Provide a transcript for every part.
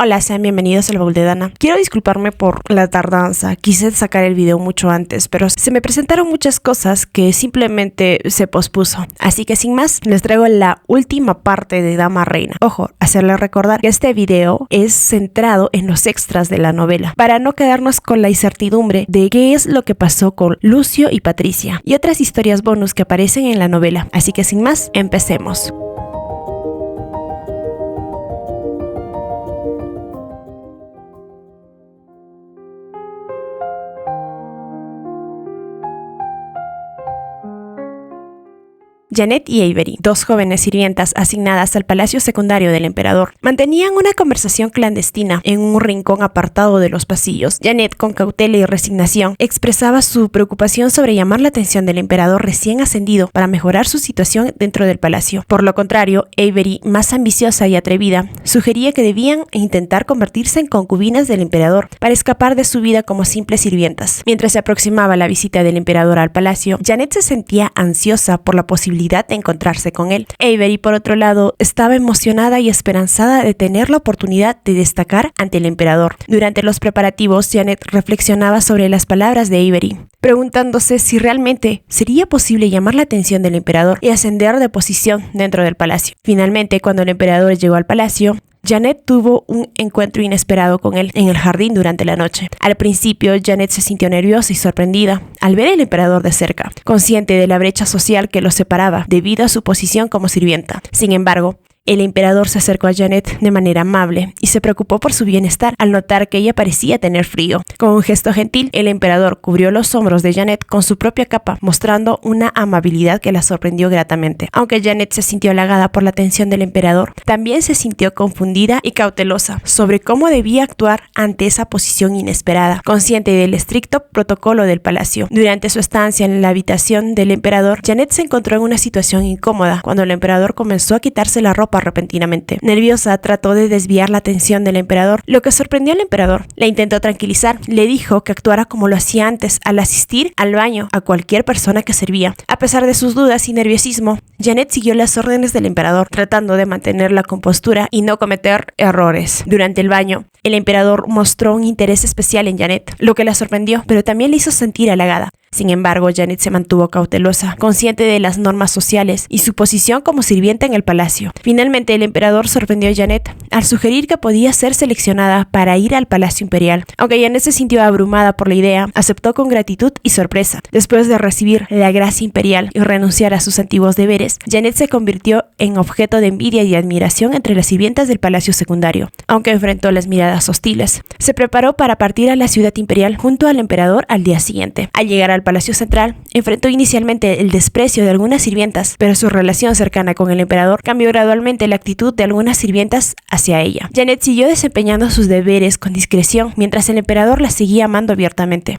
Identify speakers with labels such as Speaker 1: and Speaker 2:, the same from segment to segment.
Speaker 1: Hola, sean bienvenidos al Baúl de Dana. Quiero disculparme por la tardanza, quise sacar el video mucho antes, pero se me presentaron muchas cosas que simplemente se pospuso. Así que sin más, les traigo la última parte de Dama Reina. Ojo, hacerles recordar que este video es centrado en los extras de la novela, para no quedarnos con la incertidumbre de qué es lo que pasó con Lucio y Patricia, y otras historias bonus que aparecen en la novela. Así que sin más, empecemos. Janet y Avery, dos jóvenes sirvientas asignadas al palacio secundario del emperador, mantenían una conversación clandestina en un rincón apartado de los pasillos. Janet, con cautela y resignación, expresaba su preocupación sobre llamar la atención del emperador recién ascendido para mejorar su situación dentro del palacio. Por lo contrario, Avery, más ambiciosa y atrevida, sugería que debían intentar convertirse en concubinas del emperador para escapar de su vida como simples sirvientas. Mientras se aproximaba la visita del emperador al palacio, Janet se sentía ansiosa por la posibilidad de encontrarse con él. Avery, por otro lado, estaba emocionada y esperanzada de tener la oportunidad de destacar ante el emperador. Durante los preparativos, Janet reflexionaba sobre las palabras de Avery, preguntándose si realmente sería posible llamar la atención del emperador y ascender de posición dentro del palacio. Finalmente, cuando el emperador llegó al palacio, Janet tuvo un encuentro inesperado con él en el jardín durante la noche. Al principio, Janet se sintió nerviosa y sorprendida al ver al emperador de cerca, consciente de la brecha social que los separaba debido a su posición como sirvienta. Sin embargo, el emperador se acercó a Janet de manera amable y se preocupó por su bienestar al notar que ella parecía tener frío. Con un gesto gentil, el emperador cubrió los hombros de Janet con su propia capa, mostrando una amabilidad que la sorprendió gratamente. Aunque Janet se sintió halagada por la atención del emperador, también se sintió confundida y cautelosa sobre cómo debía actuar ante esa posición inesperada, consciente del estricto protocolo del palacio. Durante su estancia en la habitación del emperador, Janet se encontró en una situación incómoda cuando el emperador comenzó a quitarse la ropa repentinamente. Nerviosa, trató de desviar la atención del emperador, lo que sorprendió al emperador. La intentó tranquilizar, le dijo que actuara como lo hacía antes al asistir al baño a cualquier persona que servía. A pesar de sus dudas y nerviosismo, Janet siguió las órdenes del emperador, tratando de mantener la compostura y no cometer errores. Durante el baño, el emperador mostró un interés especial en Janet, lo que la sorprendió, pero también le hizo sentir halagada. Sin embargo, Janet se mantuvo cautelosa, consciente de las normas sociales y su posición como sirvienta en el palacio. Finalmente, el emperador sorprendió a Janet al sugerir que podía ser seleccionada para ir al palacio imperial. Aunque Janet se sintió abrumada por la idea, aceptó con gratitud y sorpresa. Después de recibir la gracia imperial y renunciar a sus antiguos deberes, Janet se convirtió en objeto de envidia y admiración entre las sirvientas del palacio secundario. Aunque enfrentó las miradas hostiles, se preparó para partir a la ciudad imperial junto al emperador al día siguiente. Al llegar al palacio central, enfrentó inicialmente el desprecio de algunas sirvientas, pero su relación cercana con el emperador cambió gradualmente la actitud de algunas sirvientas hacia ella. Janet siguió desempeñando sus deberes con discreción mientras el emperador la seguía amando abiertamente.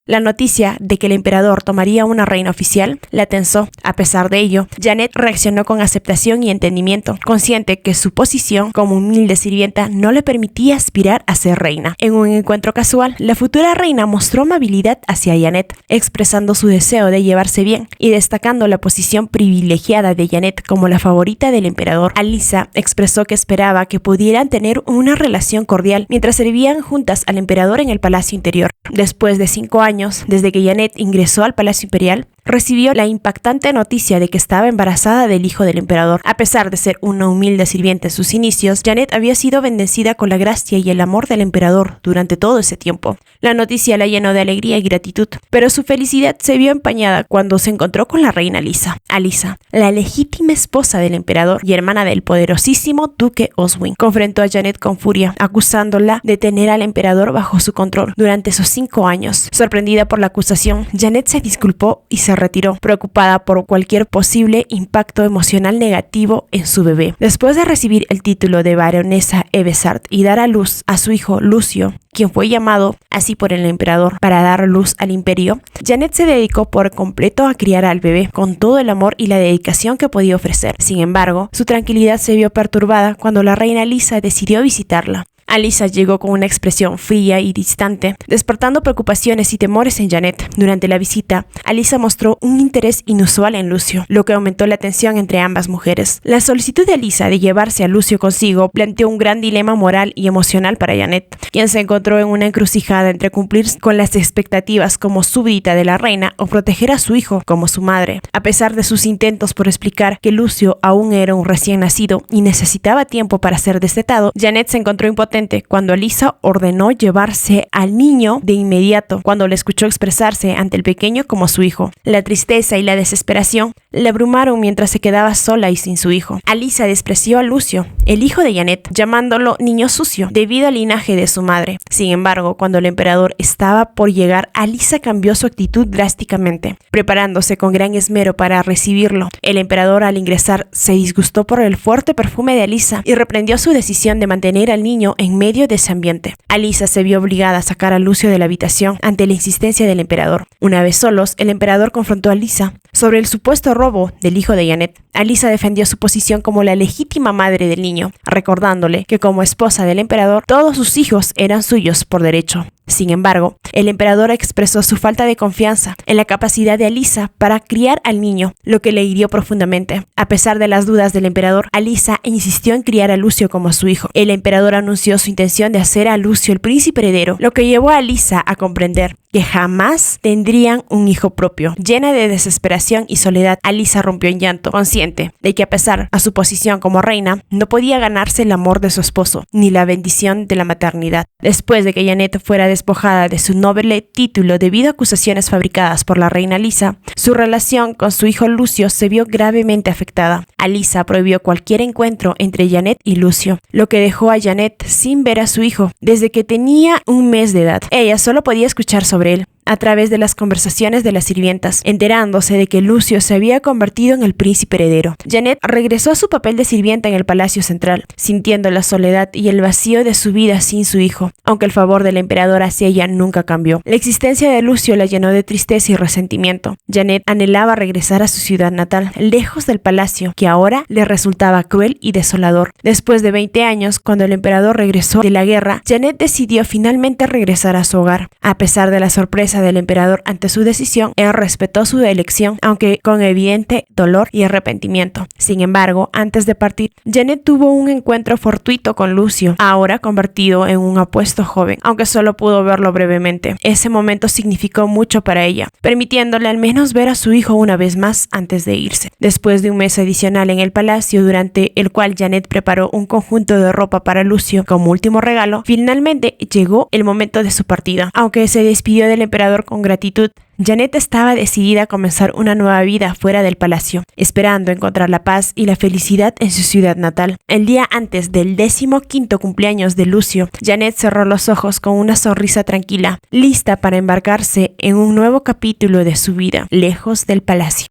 Speaker 1: La noticia de que el emperador tomaría una reina oficial la tensó. A pesar de ello, Janet reaccionó con aceptación y entendimiento, consciente que su posición como humilde sirvienta no le permitía aspirar a ser reina. En un encuentro casual, la futura reina mostró amabilidad hacia Janet, expresando su deseo de llevarse bien y destacando la posición privilegiada de Janet como la favorita del emperador. Alyssa expresó que esperaba que pudieran tener una relación cordial mientras servían juntas al emperador en el palacio interior. Después de 5 años, desde que Janet ingresó al Palacio Imperial, recibió la impactante noticia de que estaba embarazada del hijo del emperador. A pesar de ser una humilde sirvienta en sus inicios, Janet había sido bendecida con la gracia y el amor del emperador durante todo ese tiempo. La noticia la llenó de alegría y gratitud, pero su felicidad se vio empañada cuando se encontró con la reina Alyssa, la legítima esposa del emperador y hermana del poderosísimo duque Oswin. Confrontó a Janet con furia, acusándola de tener al emperador bajo su control durante esos 5 años. Sorprendida por la acusación, Janet se disculpó y se retiró, preocupada por cualquier posible impacto emocional negativo en su bebé. Después de recibir el título de baronesa Evezard y dar a luz a su hijo Lucio, quien fue llamado así por el emperador para dar luz al imperio, Janet se dedicó por completo a criar al bebé con todo el amor y la dedicación que podía ofrecer. Sin embargo, su tranquilidad se vio perturbada cuando la reina Alyssa decidió visitarla. Alisa llegó con una expresión fría y distante, despertando preocupaciones y temores en Janet. Durante la visita, Alisa mostró un interés inusual en Lucio, lo que aumentó la tensión entre ambas mujeres. La solicitud de Alisa de llevarse a Lucio consigo planteó un gran dilema moral y emocional para Janet, quien se encontró en una encrucijada entre cumplir con las expectativas como súbdita de la reina o proteger a su hijo como su madre. A pesar de sus intentos por explicar que Lucio aún era un recién nacido y necesitaba tiempo para ser destetado, Janet se encontró impotente cuando Alisa ordenó llevarse al niño de inmediato cuando le escuchó expresarse ante el pequeño como su hijo. La tristeza y la desesperación le abrumaron mientras se quedaba sola y sin su hijo. Alisa despreció a Lucio, el hijo de Janet, llamándolo niño sucio debido al linaje de su madre. Sin embargo, cuando el emperador estaba por llegar, Alisa cambió su actitud drásticamente, preparándose con gran esmero para recibirlo. El emperador, al ingresar, se disgustó por el fuerte perfume de Alisa y reprendió su decisión de mantener al niño en medio de ese ambiente. Alisa se vio obligada a sacar a Lucio de la habitación ante la insistencia del emperador. Una vez solos, el emperador confrontó a Alisa sobre el supuesto robo del hijo de Janet. Alisa defendió su posición como la legítima madre del niño, recordándole que como esposa del emperador, todos sus hijos eran suyos por derecho. Sin embargo, el emperador expresó su falta de confianza en la capacidad de Alisa para criar al niño, lo que le hirió profundamente. A pesar de las dudas del emperador, Alisa insistió en criar a Lucio como su hijo. El emperador anunció su intención de hacer a Lucio el príncipe heredero, lo que llevó a Alisa a comprender que jamás tendrían un hijo propio. Llena de desesperación y soledad, Alisa rompió en llanto, consciente de que a pesar de su posición como reina, no podía ganarse el amor de su esposo, ni la bendición de la maternidad. Después de que Janet fuera despojada de su noble título debido a acusaciones fabricadas por la reina Alisa, su relación con su hijo Lucio se vio gravemente afectada. Alisa prohibió cualquier encuentro entre Janet y Lucio, lo que dejó a Janet sin ver a su hijo desde que tenía un mes de edad. Ella solo podía escuchar sobre él a través de las conversaciones de las sirvientas, enterándose de que Lucio se había convertido en el príncipe heredero. Janet regresó a su papel de sirvienta en el palacio central, sintiendo la soledad y el vacío de su vida sin su hijo, aunque el favor del emperador hacia ella nunca cambió. La existencia de Lucio la llenó de tristeza y resentimiento. Janet anhelaba regresar a su ciudad natal, lejos del palacio, que ahora le resultaba cruel y desolador. Después de 20 años, cuando el emperador regresó de la guerra, Janet decidió finalmente regresar a su hogar. A pesar de la sorpresa del emperador ante su decisión, él respetó su elección, aunque con evidente dolor y arrepentimiento. Sin embargo, antes de partir, Janet tuvo un encuentro fortuito con Lucio, ahora convertido en un apuesto joven, aunque solo pudo verlo brevemente. Ese momento significó mucho para ella, permitiéndole al menos ver a su hijo una vez más antes de irse. Después de un mes adicional en el palacio, durante el cual Janet preparó un conjunto de ropa para Lucio como último regalo, finalmente llegó el momento de su partida. Aunque se despidió del emperador con gratitud, Janet estaba decidida a comenzar una nueva vida fuera del palacio, esperando encontrar la paz y la felicidad en su ciudad natal. El día antes del 15º cumpleaños de Lucio, Janet cerró los ojos con una sonrisa tranquila, lista para embarcarse en un nuevo capítulo de su vida, lejos del palacio.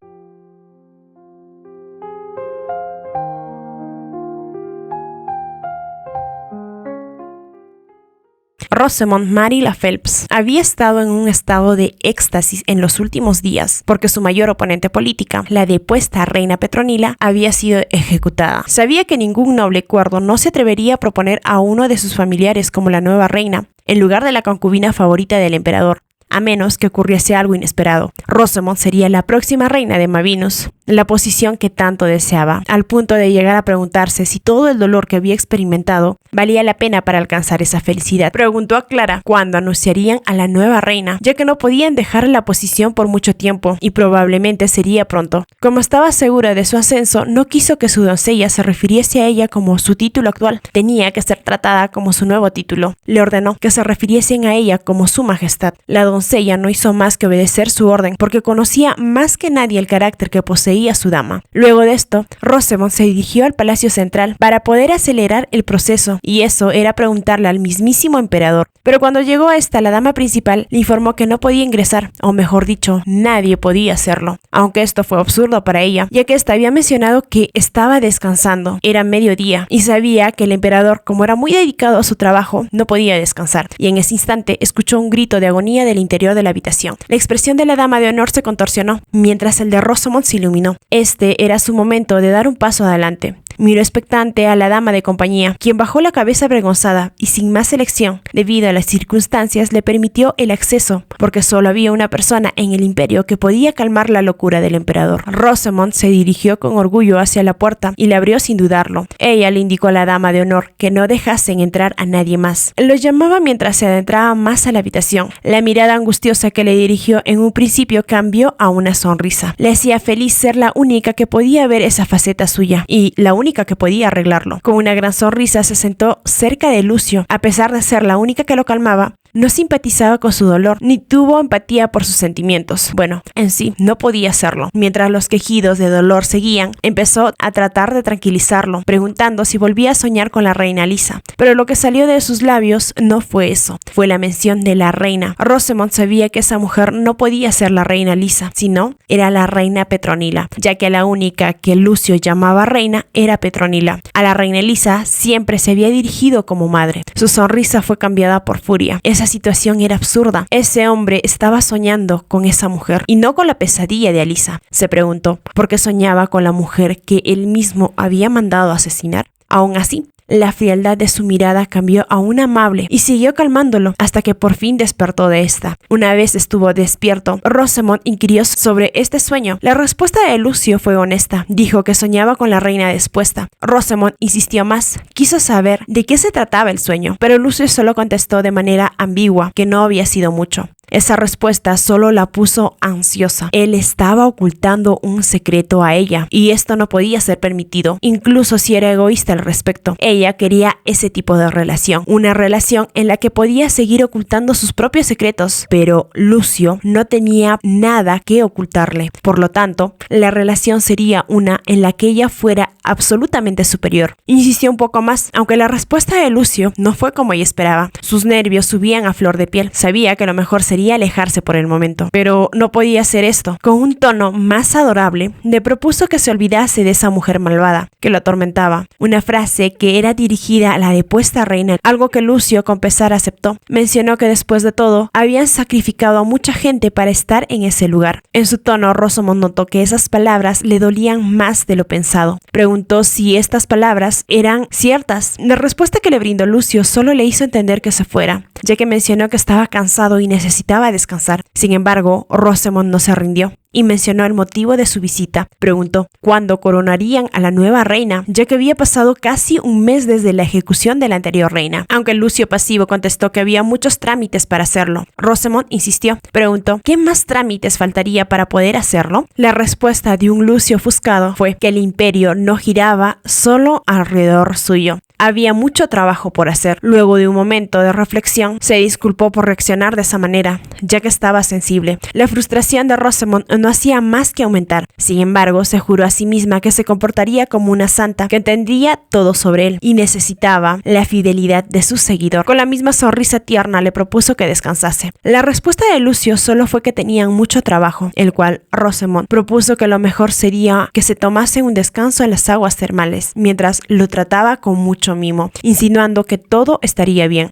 Speaker 1: Rosamond Marilla Phelps había estado en un estado de éxtasis en los últimos días porque su mayor oponente política, la depuesta reina Petronila, había sido ejecutada. Sabía que ningún noble cuerdo no se atrevería a proponer a uno de sus familiares como la nueva reina, en lugar de la concubina favorita del emperador, a menos que ocurriese algo inesperado. Rosamond sería la próxima reina de Mavinus, la posición que tanto deseaba, al punto de llegar a preguntarse si todo el dolor que había experimentado valía la pena para alcanzar esa felicidad. Preguntó a Clara cuándo anunciarían a la nueva reina, ya que no podían dejar la posición por mucho tiempo y probablemente sería pronto. Como estaba segura de su ascenso, no quiso que su doncella se refiriese a ella como su título actual. Tenía que ser tratada como su nuevo título. Le ordenó que se refiriesen a ella como su majestad. La doncella no hizo más que obedecer su orden porque conocía más que nadie el carácter que poseía su dama. Luego de esto, Rosamond se dirigió al palacio central para poder acelerar el proceso, y eso era preguntarle al mismísimo emperador. Pero cuando llegó a esta, la dama principal le informó que no podía ingresar, o mejor dicho, nadie podía hacerlo, aunque esto fue absurdo para ella, ya que ésta había mencionado que estaba descansando. Era mediodía y sabía que el emperador, como era muy dedicado a su trabajo, no podía descansar, y en ese instante escuchó un grito de agonía del interior de la habitación. La expresión de la dama de honor se contorsionó, mientras el de Rosamond se iluminó. Este era su momento de dar un paso adelante. Miró expectante a la dama de compañía, quien bajó la cabeza avergonzada y sin más elección, debido a las circunstancias, le permitió el acceso, porque solo había una persona en el imperio que podía calmar la locura del emperador. Rosamond se dirigió con orgullo hacia la puerta y la abrió sin dudarlo. Ella le indicó a la dama de honor que no dejasen entrar a nadie más. Lo llamaba mientras se adentraba más a la habitación. La mirada angustiosa que le dirigió en un principio cambió a una sonrisa. Le hacía feliz ser la única que podía ver esa faceta suya y la única que podía arreglarlo. Con una gran sonrisa se sentó cerca de Lucio. A pesar de ser la única que lo calmaba, no simpatizaba con su dolor, ni tuvo empatía por sus sentimientos. Bueno, en sí, no podía hacerlo. Mientras los quejidos de dolor seguían, empezó a tratar de tranquilizarlo, preguntando si volvía a soñar con la reina Lisa. Pero lo que salió de sus labios no fue eso, fue la mención de la reina. Rosamond sabía que esa mujer no podía ser la reina Lisa, sino era la reina Petronila, ya que la única que Lucio llamaba reina era Petronila. A la reina Lisa siempre se había dirigido como madre. Su sonrisa fue cambiada por furia. Esa situación era absurda. Ese hombre estaba soñando con esa mujer y no con la pesadilla de Alisa. Se preguntó por qué soñaba con la mujer que él mismo había mandado asesinar. Aún así, la frialdad de su mirada cambió a una amable y siguió calmándolo hasta que por fin despertó de esta. Una vez estuvo despierto, Rosamond inquirió sobre este sueño. La respuesta de Lucio fue honesta. Dijo que soñaba con la reina dispuesta. Rosamond insistió más. Quiso saber de qué se trataba el sueño, pero Lucio solo contestó de manera ambigua que no había sido mucho. Esa respuesta solo la puso ansiosa. Él estaba ocultando un secreto a ella y esto no podía ser permitido, incluso si era egoísta al respecto. Ella quería ese tipo de relación, una relación en la que podía seguir ocultando sus propios secretos, pero Lucio no tenía nada que ocultarle. Por lo tanto, la relación sería una en la que ella fuera absolutamente superior. Insistió un poco más, aunque la respuesta de Lucio no fue como ella esperaba. Sus nervios subían a flor de piel. Sabía que lo mejor sería alejarse por el momento, pero no podía hacer esto. Con un tono más adorable, le propuso que se olvidase de esa mujer malvada que lo atormentaba. Una frase que era dirigida a la depuesta reina, algo que Lucio con pesar aceptó. Mencionó que después de todo, habían sacrificado a mucha gente para estar en ese lugar. En su tono, Rosamond notó que esas palabras le dolían más de lo pensado. Preguntó si estas palabras eran ciertas. La respuesta que le brindó Lucio solo le hizo entender que se fuera, ya que mencionó que estaba cansado y necesitaba descansar. Sin embargo, Rosamond no se rindió y mencionó el motivo de su visita. Preguntó cuándo coronarían a la nueva reina, ya que había pasado casi un mes desde la ejecución de la anterior reina. Aunque Lucio pasivo contestó que había muchos trámites para hacerlo, Rosamond insistió. Preguntó ¿qué más trámites faltaría para poder hacerlo? La respuesta de un Lucio ofuscado fue que el imperio no giraba solo alrededor suyo. Había mucho trabajo por hacer. Luego de un momento de reflexión, se disculpó por reaccionar de esa manera, ya que estaba sensible. La frustración de Rosamond no hacía más que aumentar. Sin embargo, se juró a sí misma que se comportaría como una santa, que entendía todo sobre él y necesitaba la fidelidad de su seguidor. Con la misma sonrisa tierna le propuso que descansase. La respuesta de Lucio solo fue que tenían mucho trabajo, el cual Rosamond propuso que lo mejor sería que se tomase un descanso en las aguas termales, mientras lo trataba con mucho mimo, insinuando que todo estaría bien.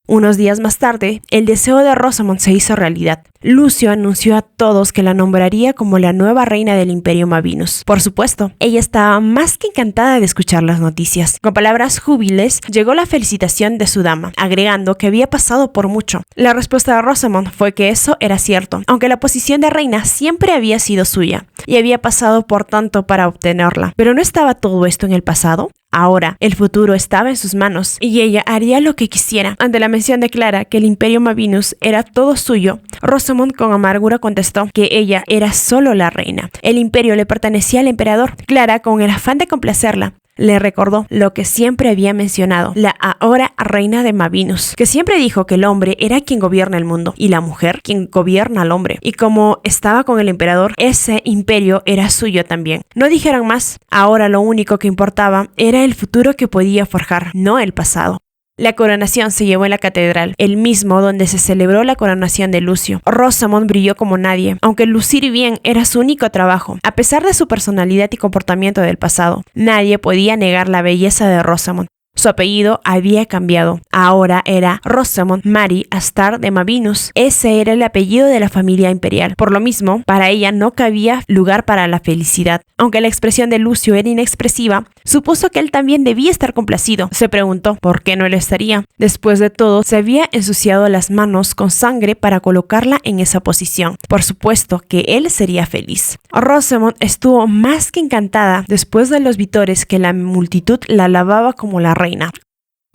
Speaker 1: Unos días más tarde, el deseo de Rosamond se hizo realidad. Lucio anunció a todos que la nombraría como la nueva reina del Imperio Mavinus. Por supuesto, ella estaba más que encantada de escuchar las noticias. Con palabras júbiles, llegó la felicitación de su dama, agregando que había pasado por mucho. La respuesta de Rosamond fue que eso era cierto, aunque la posición de reina siempre había sido suya, y había pasado por tanto para obtenerla. ¿Pero no estaba todo esto en el pasado? Ahora, el futuro estaba en sus manos y ella haría lo que quisiera. Ante la mención de Clara que el Imperio Mavinus era todo suyo, Rosamond con amargura contestó que ella era solo la reina. El imperio le pertenecía al emperador. Clara, con el afán de complacerla, le recordó lo que siempre había mencionado, la ahora reina de Mavinus, que siempre dijo que el hombre era quien gobierna el mundo y la mujer quien gobierna al hombre. Y como estaba con el emperador, ese imperio era suyo también. No dijeron más. Ahora lo único que importaba era el futuro que podía forjar, no el pasado. La coronación se llevó en la catedral, el mismo donde se celebró la coronación de Lucio. Rosamond brilló como nadie, aunque lucir bien era su único trabajo. A pesar de su personalidad y comportamiento del pasado, nadie podía negar la belleza de Rosamond. Su apellido había cambiado. Ahora era Rosamond Mary Astar de Mavinus. Ese era el apellido de la familia imperial. Por lo mismo, para ella no cabía lugar para la felicidad. Aunque la expresión de Lucio era inexpresiva, Supuso que él también debía estar complacido. Se preguntó por qué no lo estaría. Después de todo, se había ensuciado las manos con sangre para colocarla en esa posición. Por supuesto que él sería feliz. Rosamond estuvo más que encantada después de los vítores que la multitud la alababa como la reina.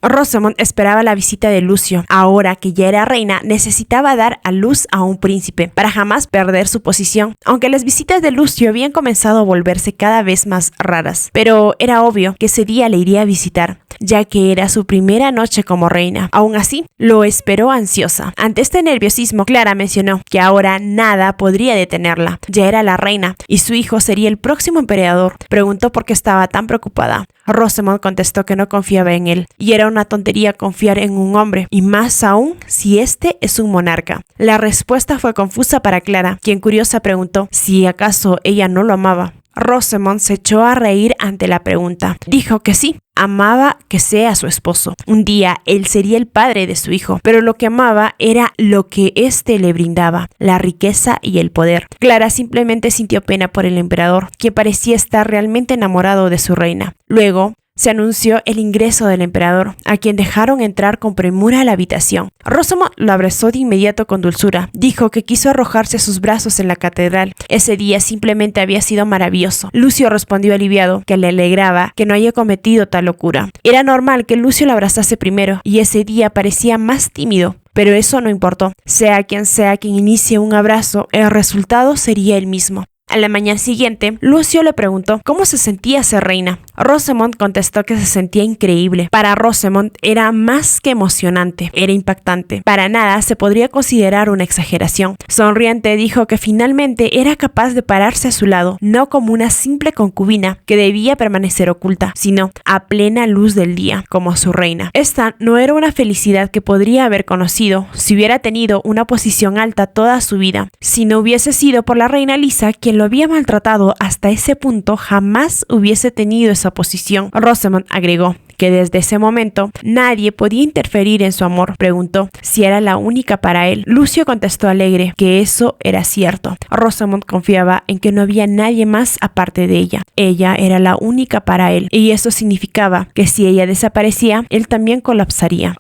Speaker 1: Rosamond esperaba la visita de Lucio. Ahora que ya era reina, necesitaba dar a luz a un príncipe para jamás perder su posición, aunque las visitas de Lucio habían comenzado a volverse cada vez más raras. Pero era obvio que ese día le iría a visitar, ya que era su primera noche como reina. Aún así, lo esperó ansiosa. Ante este nerviosismo, Clara mencionó que ahora nada podría detenerla. Ya era la reina y su hijo sería el próximo emperador. Preguntó por qué estaba tan preocupada. Rosamond contestó que no confiaba en él, y era una tontería confiar en un hombre, y más aún si este es un monarca. La respuesta fue confusa para Clara, quien curiosa preguntó si acaso ella no lo amaba. Rosamond se echó a reír ante la pregunta. Dijo que sí, amaba que sea su esposo. Un día él sería el padre de su hijo, pero lo que amaba era lo que éste le brindaba, la riqueza y el poder. Clara simplemente sintió pena por el emperador, que parecía estar realmente enamorado de su reina. Luego se anunció el ingreso del emperador, a quien dejaron entrar con premura a la habitación. Rosamond lo abrazó de inmediato con dulzura. Dijo que quiso arrojarse a sus brazos en la catedral. Ese día simplemente había sido maravilloso. Lucio respondió aliviado, que le alegraba que no haya cometido tal locura. Era normal que Lucio lo abrazase primero, y ese día parecía más tímido. Pero eso no importó. Sea quien inicie un abrazo, el resultado sería el mismo. A la mañana siguiente, Lucio le preguntó cómo se sentía ser reina. Rosamond contestó que se sentía increíble. Para Rosamond era más que emocionante, era impactante. Para nada se podría considerar una exageración. Sonriente dijo que finalmente era capaz de pararse a su lado, no como una simple concubina que debía permanecer oculta, sino a plena luz del día, como su reina. Esta no era una felicidad que podría haber conocido si hubiera tenido una posición alta toda su vida. Si no hubiese sido por la reina Lisa, quien lo había maltratado hasta ese punto, jamás hubiese tenido esa posición. Rosamond agregó que desde ese momento nadie podía interferir en su amor. Preguntó si era la única para él. Lucio contestó alegre que eso era cierto. Rosamond confiaba en que no había nadie más aparte de ella. Ella era la única para él, y eso significaba que si ella desaparecía, él también colapsaría.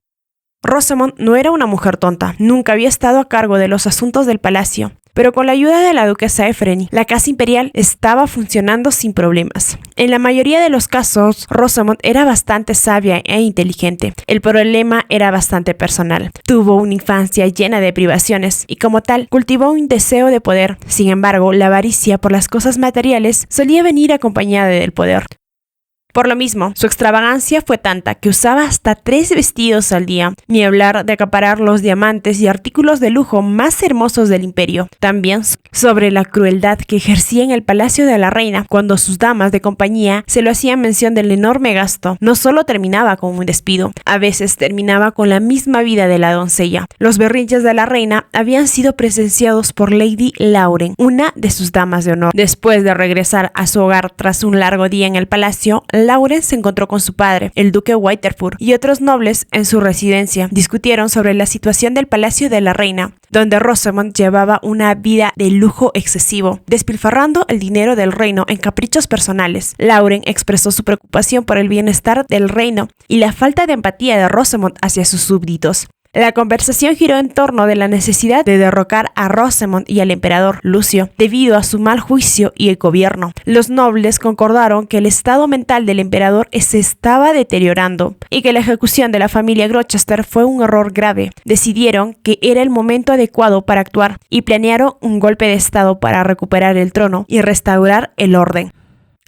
Speaker 1: Rosamond no era una mujer tonta, nunca había estado a cargo de los asuntos del palacio. Pero con la ayuda de la duquesa Efreni, la casa imperial estaba funcionando sin problemas. En la mayoría de los casos, Rosamond era bastante sabia e inteligente. El problema era bastante personal. Tuvo una infancia llena de privaciones y como tal, cultivó un deseo de poder. Sin embargo, la avaricia por las cosas materiales solía venir acompañada del poder. Por lo mismo, su extravagancia fue tanta que usaba hasta 3 vestidos al día, ni hablar de acaparar los diamantes y artículos de lujo más hermosos del imperio. También sobre la crueldad que ejercía en el palacio de la reina cuando sus damas de compañía se lo hacían mención del enorme gasto. No solo terminaba con un despido, a veces terminaba con la misma vida de la doncella. Los berrinches de la reina habían sido presenciados por Lady Lauren, una de sus damas de honor. Después de regresar a su hogar tras un largo día en el palacio, Lauren se encontró con su padre, el duque Waterford, y otros nobles en su residencia. Discutieron sobre la situación del palacio de la reina, donde Rosamond llevaba una vida de lujo excesivo, despilfarrando el dinero del reino en caprichos personales. Lauren expresó su preocupación por el bienestar del reino y la falta de empatía de Rosamond hacia sus súbditos. La conversación giró en torno de la necesidad de derrocar a Rosamond y al emperador Lucio debido a su mal juicio y el gobierno. Los nobles concordaron que el estado mental del emperador se estaba deteriorando y que la ejecución de la familia Gloucester fue un error grave. Decidieron que era el momento adecuado para actuar y planearon un golpe de estado para recuperar el trono y restaurar el orden.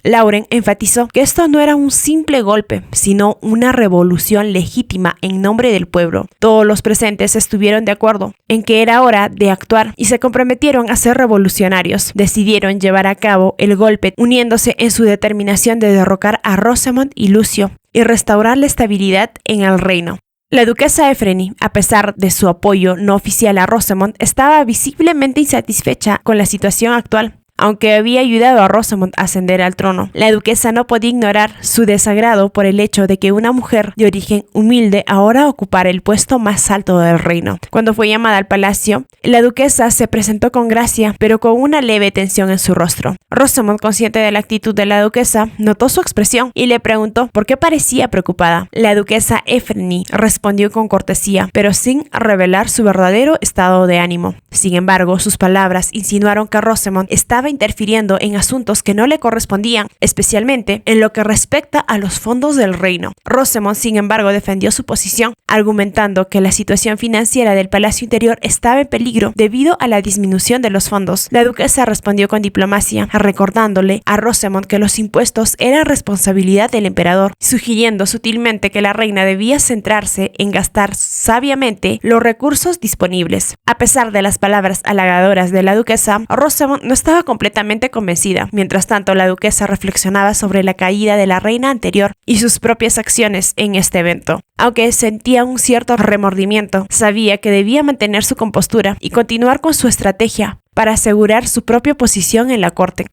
Speaker 1: Lauren enfatizó que esto no era un simple golpe, sino una revolución legítima en nombre del pueblo. Todos los presentes estuvieron de acuerdo en que era hora de actuar y se comprometieron a ser revolucionarios. Decidieron llevar a cabo el golpe uniéndose en su determinación de derrocar a Rosamond y Lucio y restaurar la estabilidad en el reino. La duquesa Efreni, a pesar de su apoyo no oficial a Rosamond, estaba visiblemente insatisfecha con la situación actual. aunque había ayudado a Rosamund a ascender al trono. La duquesa no podía ignorar su desagrado por el hecho de que una mujer de origen humilde ahora ocupara el puesto más alto del reino. Cuando fue llamada al palacio, la duquesa se presentó con gracia, pero con una leve tensión en su rostro. Rosamund, consciente de la actitud de la duquesa, notó su expresión y le preguntó por qué parecía preocupada. La duquesa Efreni respondió con cortesía, pero sin revelar su verdadero estado de ánimo. Sin embargo, sus palabras insinuaron que Rosamund estaba interfiriendo en asuntos que no le correspondían, especialmente en lo que respecta a los fondos del reino. Rosamund, sin embargo, defendió su posición, argumentando que la situación financiera del Palacio Interior estaba en peligro debido a la disminución de los fondos. La duquesa respondió con diplomacia, recordándole a Rosamund que los impuestos eran responsabilidad del emperador, sugiriendo sutilmente que la reina debía centrarse en gastar sabiamente los recursos disponibles. A pesar de las palabras halagadoras de la duquesa, Rosamund no estaba completamente convencida. Mientras tanto, la duquesa reflexionaba sobre la caída de la reina anterior y sus propias acciones en este evento. Aunque sentía un cierto remordimiento, sabía que debía mantener su compostura y continuar con su estrategia para asegurar su propia posición en la corte.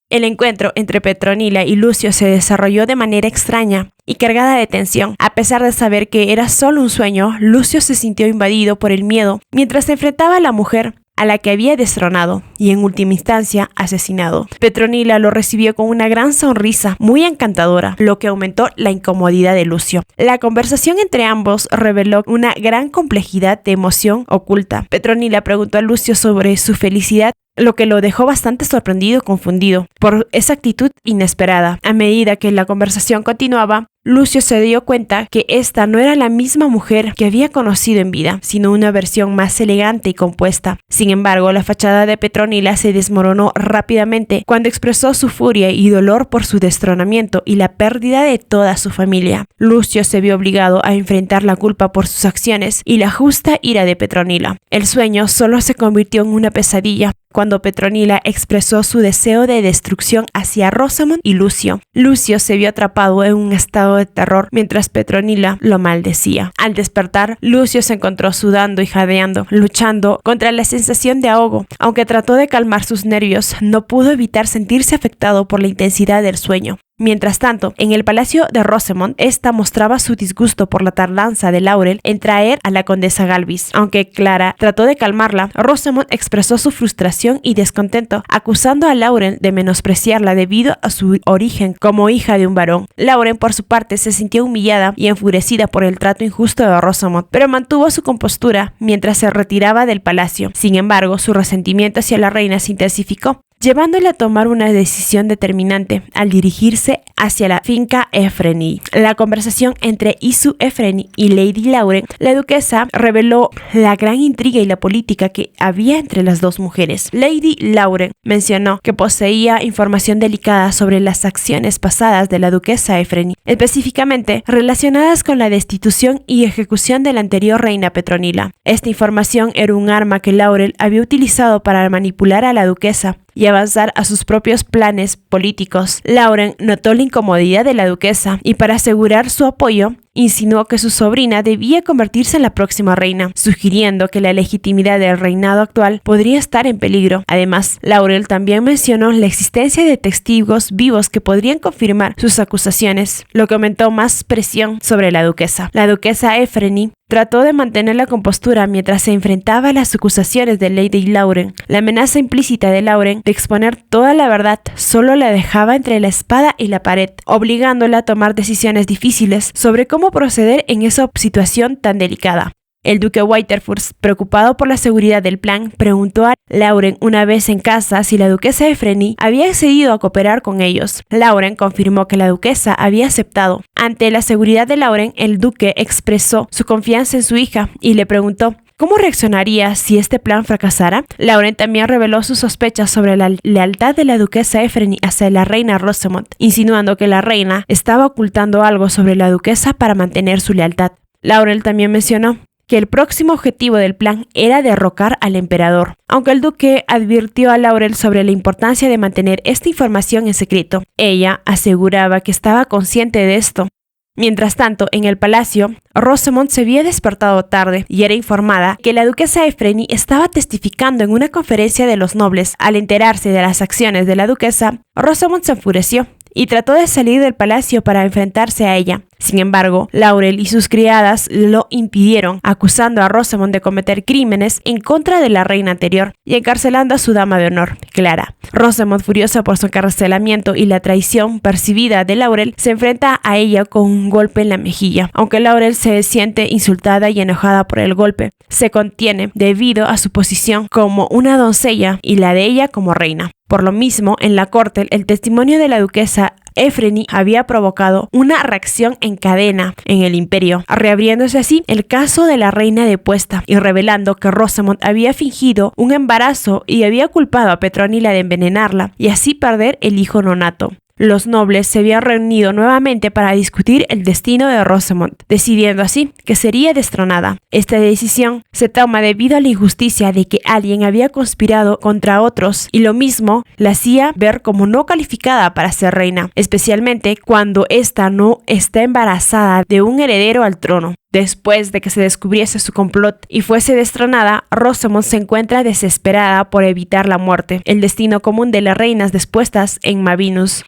Speaker 1: El encuentro entre Petronila y Lucio se desarrolló de manera extraña y cargada de tensión. A pesar de saber que era solo un sueño, Lucio se sintió invadido por el miedo mientras se enfrentaba a la mujer a la que había destronado y en última instancia asesinado. Petronila lo recibió con una gran sonrisa muy encantadora, lo que aumentó la incomodidad de Lucio. La conversación entre ambos reveló una gran complejidad de emoción oculta. Petronila preguntó a Lucio sobre su felicidad, lo que lo dejó bastante sorprendido y confundido por esa actitud inesperada. A medida que la conversación continuaba, Lucio se dio cuenta que esta no era la misma mujer que había conocido en vida, sino una versión más elegante y compuesta. Sin embargo, la fachada de Petronila se desmoronó rápidamente cuando expresó su furia y dolor por su destronamiento y la pérdida de toda su familia. Lucio se vio obligado a enfrentar la culpa por sus acciones y la justa ira de Petronila. El sueño solo se convirtió en una pesadilla cuando Petronila expresó su deseo de destrucción hacia Rosamund y Lucio. Lucio se vio atrapado en un estado de terror mientras Petronila lo maldecía. Al despertar, Lucio se encontró sudando y jadeando, luchando contra la sensación de ahogo. Aunque trató de calmar sus nervios, no pudo evitar sentirse afectado por la intensidad del sueño. Mientras tanto, en el palacio de Rosamund, esta mostraba su disgusto por la tardanza de Laurel en traer a la condesa Galvis. Aunque Clara trató de calmarla, Rosamund expresó su frustración y descontento, acusando a Laurel de menospreciarla debido a su origen como hija de un varón. Laurel, por su parte, se sintió humillada y enfurecida por el trato injusto de Rosamund, pero mantuvo su compostura mientras se retiraba del palacio. Sin embargo, su resentimiento hacia la reina se intensificó, llevándole a tomar una decisión determinante al dirigirse hacia la finca Efreni. La conversación entre Isu Efreni y Lady Lauren, la duquesa, reveló la gran intriga y la política que había entre las dos mujeres. Lady Lauren mencionó que poseía información delicada sobre las acciones pasadas de la duquesa Efreni, específicamente relacionadas con la destitución y ejecución de la anterior reina Petronila. Esta información era un arma que Laurel había utilizado para manipular a la duquesa y avanzar a sus propios planes políticos. Lauren notó la incomodidad de la duquesa y para asegurar su apoyo, insinuó que su sobrina debía convertirse en la próxima reina, sugiriendo que la legitimidad del reinado actual podría estar en peligro. Además, Laurel también mencionó la existencia de testigos vivos que podrían confirmar sus acusaciones, lo que aumentó más presión sobre la duquesa. La duquesa Efreni trató de mantener la compostura mientras se enfrentaba a las acusaciones de Lady Lauren. La amenaza implícita de Lauren de exponer toda la verdad solo la dejaba entre la espada y la pared, obligándola a tomar decisiones difíciles sobre cómo proceder en esa situación tan delicada. El duque Whitefoot, preocupado por la seguridad del plan, preguntó a Lauren una vez en casa si la duquesa Efreni había accedido a cooperar con ellos. Lauren confirmó que la duquesa había aceptado. Ante la seguridad de Lauren, el duque expresó su confianza en su hija y le preguntó ¿cómo reaccionaría si este plan fracasara? Lauren también reveló sus sospechas sobre la lealtad de la duquesa Efreni hacia la reina Rosamund, insinuando que la reina estaba ocultando algo sobre la duquesa para mantener su lealtad. Lauren también mencionó que el próximo objetivo del plan era derrocar al emperador, aunque el duque advirtió a Laurel sobre la importancia de mantener esta información en secreto. Ella aseguraba que estaba consciente de esto Mientras tanto, en el palacio, Rosamond se había despertado tarde y era informada que la duquesa Efreni estaba testificando en una conferencia de los nobles. Al enterarse de las acciones de la duquesa, Rosamond se enfureció y trató de salir del palacio para enfrentarse a ella. Sin embargo, Laurel y sus criadas lo impidieron, acusando a Rosamond de cometer crímenes en contra de la reina anterior y encarcelando a su dama de honor, Clara. Rosamond, furiosa por su encarcelamiento y la traición percibida de Laurel, se enfrenta a ella con un golpe en la mejilla. Aunque Laurel se siente insultada y enojada por el golpe, se contiene debido a su posición como una doncella y la de ella como reina. Por lo mismo, en la corte, el testimonio de la duquesa Efreni había provocado una reacción en cadena en el imperio, reabriéndose así el caso de la reina depuesta y revelando que Rosamond había fingido un embarazo y había culpado a Petronila de envenenarla y así perder el hijo nonato. Los nobles se habían reunido nuevamente para discutir el destino de Rosamond, decidiendo así que sería destronada. Esta decisión se toma debido a la injusticia de que alguien había conspirado contra otros y lo mismo la hacía ver como no calificada para ser reina, especialmente cuando ésta no está embarazada de un heredero al trono. Después de que se descubriese su complot y fuese destronada, Rosamond se encuentra desesperada por evitar la muerte, el destino común de las reinas depuestas en Mavinus.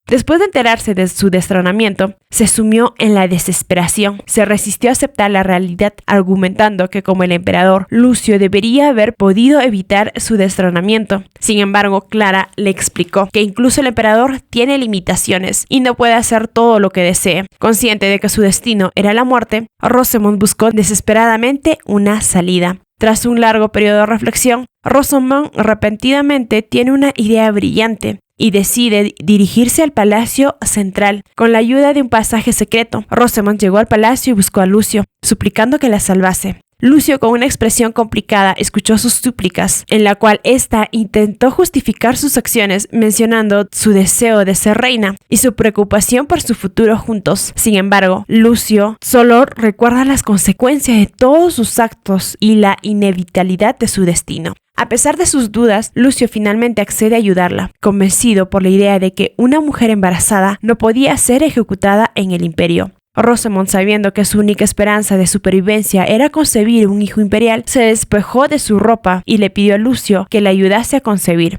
Speaker 1: Después de enterarse de su destronamiento, se sumió en la desesperación. Se resistió a aceptar la realidad, argumentando que como el emperador, Lucio debería haber podido evitar su destronamiento. Sin embargo, Clara le explicó que incluso el emperador tiene limitaciones y no puede hacer todo lo que desee. Consciente de que su destino era la muerte, Rosamond buscó desesperadamente una salida. Tras un largo periodo de reflexión, Rosamond repentinamente tiene una idea brillante y decide dirigirse al palacio central. Con la ayuda de un pasaje secreto, Rosamond llegó al palacio y buscó a Lucio, suplicando que la salvase. Lucio, con una expresión complicada, escuchó sus súplicas, en la cual ésta intentó justificar sus acciones, mencionando su deseo de ser reina y su preocupación por su futuro juntos. Sin embargo, Lucio solo recuerda las consecuencias de todos sus actos y la inevitabilidad de su destino. A pesar de sus dudas, Lucio finalmente accede a ayudarla, convencido por la idea de que una mujer embarazada no podía ser ejecutada en el imperio. Rosamond, sabiendo que su única esperanza de supervivencia era concebir un hijo imperial, se despojó de su ropa y le pidió a Lucio que le ayudase a concebir.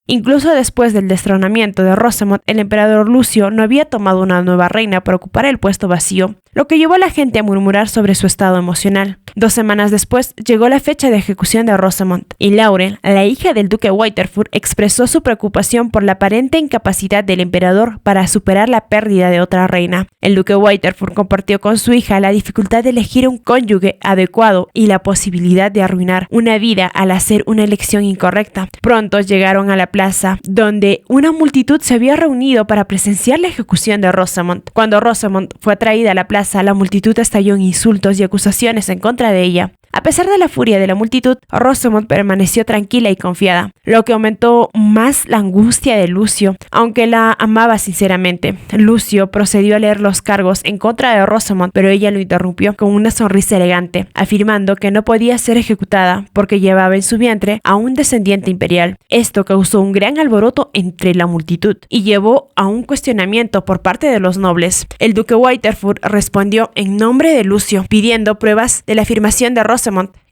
Speaker 1: Incluso después del destronamiento de Rosamond, el emperador Lucio no había tomado una nueva reina para ocupar el puesto vacío, lo que llevó a la gente a murmurar sobre su estado emocional. 2 semanas después, llegó la fecha de ejecución de Rosamond, y Laurel, la hija del duque Waterford, expresó su preocupación por la aparente incapacidad del emperador para superar la pérdida de otra reina. El duque Waterford compartió con su hija la dificultad de elegir un cónyuge adecuado y la posibilidad de arruinar una vida al hacer una elección incorrecta. Pronto llegaron a la plaza, donde una multitud se había reunido para presenciar la ejecución de Rosamond. Cuando Rosamond fue traída a la plaza, la multitud estalló en insultos y acusaciones en contra de ella. A pesar de la furia de la multitud, Rosamond permaneció tranquila y confiada, lo que aumentó más la angustia de Lucio, aunque la amaba sinceramente. Lucio procedió a leer los cargos en contra de Rosamond, pero ella lo interrumpió con una sonrisa elegante, afirmando que no podía ser ejecutada porque llevaba en su vientre a un descendiente imperial. Esto causó un gran alboroto entre la multitud y llevó a un cuestionamiento por parte de los nobles. El duque Waterford respondió en nombre de Lucio, pidiendo pruebas de la afirmación de Rosamond.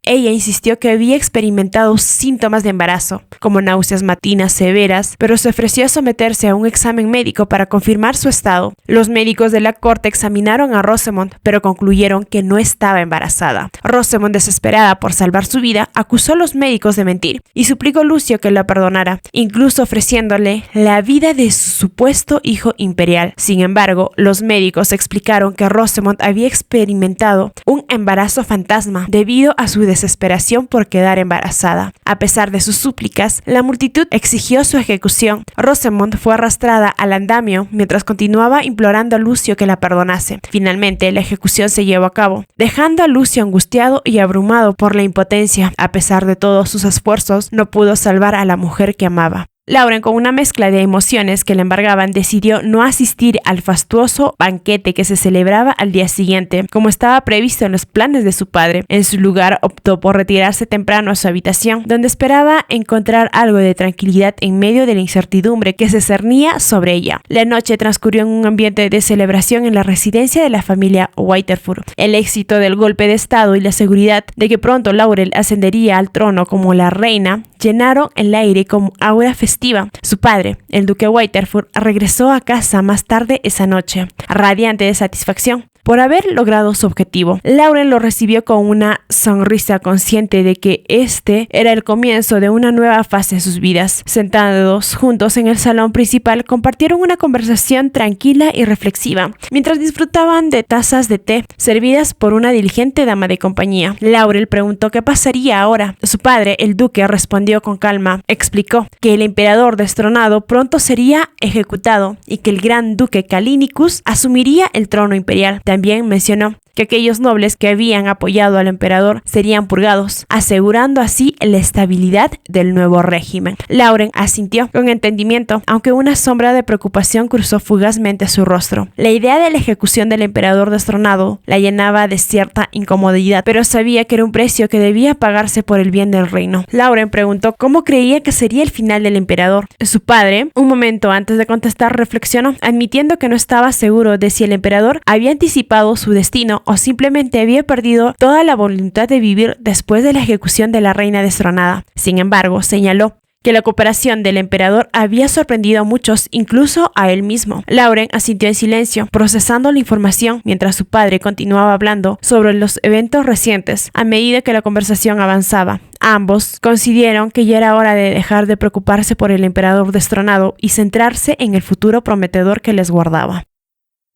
Speaker 1: Ella insistió que había experimentado síntomas de embarazo, como náuseas matutinas severas, pero se ofreció a someterse a un examen médico para confirmar su estado. Los médicos de la corte examinaron a Rosamond, pero concluyeron que no estaba embarazada. Rosamond, desesperada por salvar su vida, acusó a los médicos de mentir y suplicó a Lucio que la perdonara, incluso ofreciéndole la vida de su supuesto hijo imperial. Sin embargo, los médicos explicaron que Rosamond había experimentado un embarazo fantasma debido a su desesperación por quedar embarazada. A pesar de sus súplicas, la multitud exigió su ejecución. Rosamond fue arrastrada al andamio mientras continuaba implorando a Lucio que la perdonase. Finalmente, la ejecución se llevó a cabo, dejando a Lucio angustiado y abrumado por la impotencia. A pesar de todos sus esfuerzos, no pudo salvar a la mujer que amaba. Lauren, con una mezcla de emociones que le embargaban, decidió no asistir al fastuoso banquete que se celebraba al día siguiente, como estaba previsto en los planes de su padre. En su lugar, optó por retirarse temprano a su habitación, donde esperaba encontrar algo de tranquilidad en medio de la incertidumbre que se cernía sobre ella. La noche transcurrió en un ambiente de celebración en la residencia de la familia Waterford. El éxito del golpe de estado y la seguridad de que pronto Laurel ascendería al trono como la reina llenaron el aire con aura festiva. Su padre, el duque Waterford, regresó a casa más tarde esa noche, radiante de satisfacción por haber logrado su objetivo. Lauren lo recibió con una sonrisa, consciente de que este era el comienzo de una nueva fase en sus vidas. Sentados juntos en el salón principal, compartieron una conversación tranquila y reflexiva, mientras disfrutaban de tazas de té servidas por una diligente dama de compañía. Laurel preguntó qué pasaría ahora. Su padre, el duque, respondió con calma. Explicó que el emperador destronado pronto sería ejecutado y que el gran duque Callinicus asumiría el trono imperial. También mencionó que aquellos nobles que habían apoyado al emperador serían purgados, asegurando así la estabilidad del nuevo régimen. Lauren asintió con entendimiento, aunque una sombra de preocupación cruzó fugazmente su rostro. La idea de la ejecución del emperador destronado la llenaba de cierta incomodidad, pero sabía que era un precio que debía pagarse por el bien del reino. Lauren preguntó cómo creía que sería el final del emperador. Su padre, un momento antes de contestar, reflexionó, admitiendo que no estaba seguro de si el emperador había anticipado su destino o simplemente había perdido toda la voluntad de vivir después de la ejecución de la reina destronada. Sin embargo, señaló que la cooperación del emperador había sorprendido a muchos, incluso a él mismo. Lauren asintió en silencio, procesando la información mientras su padre continuaba hablando sobre los eventos recientes. A medida que la conversación avanzaba, ambos consideraron que ya era hora de dejar de preocuparse por el emperador destronado y centrarse en el futuro prometedor que les guardaba.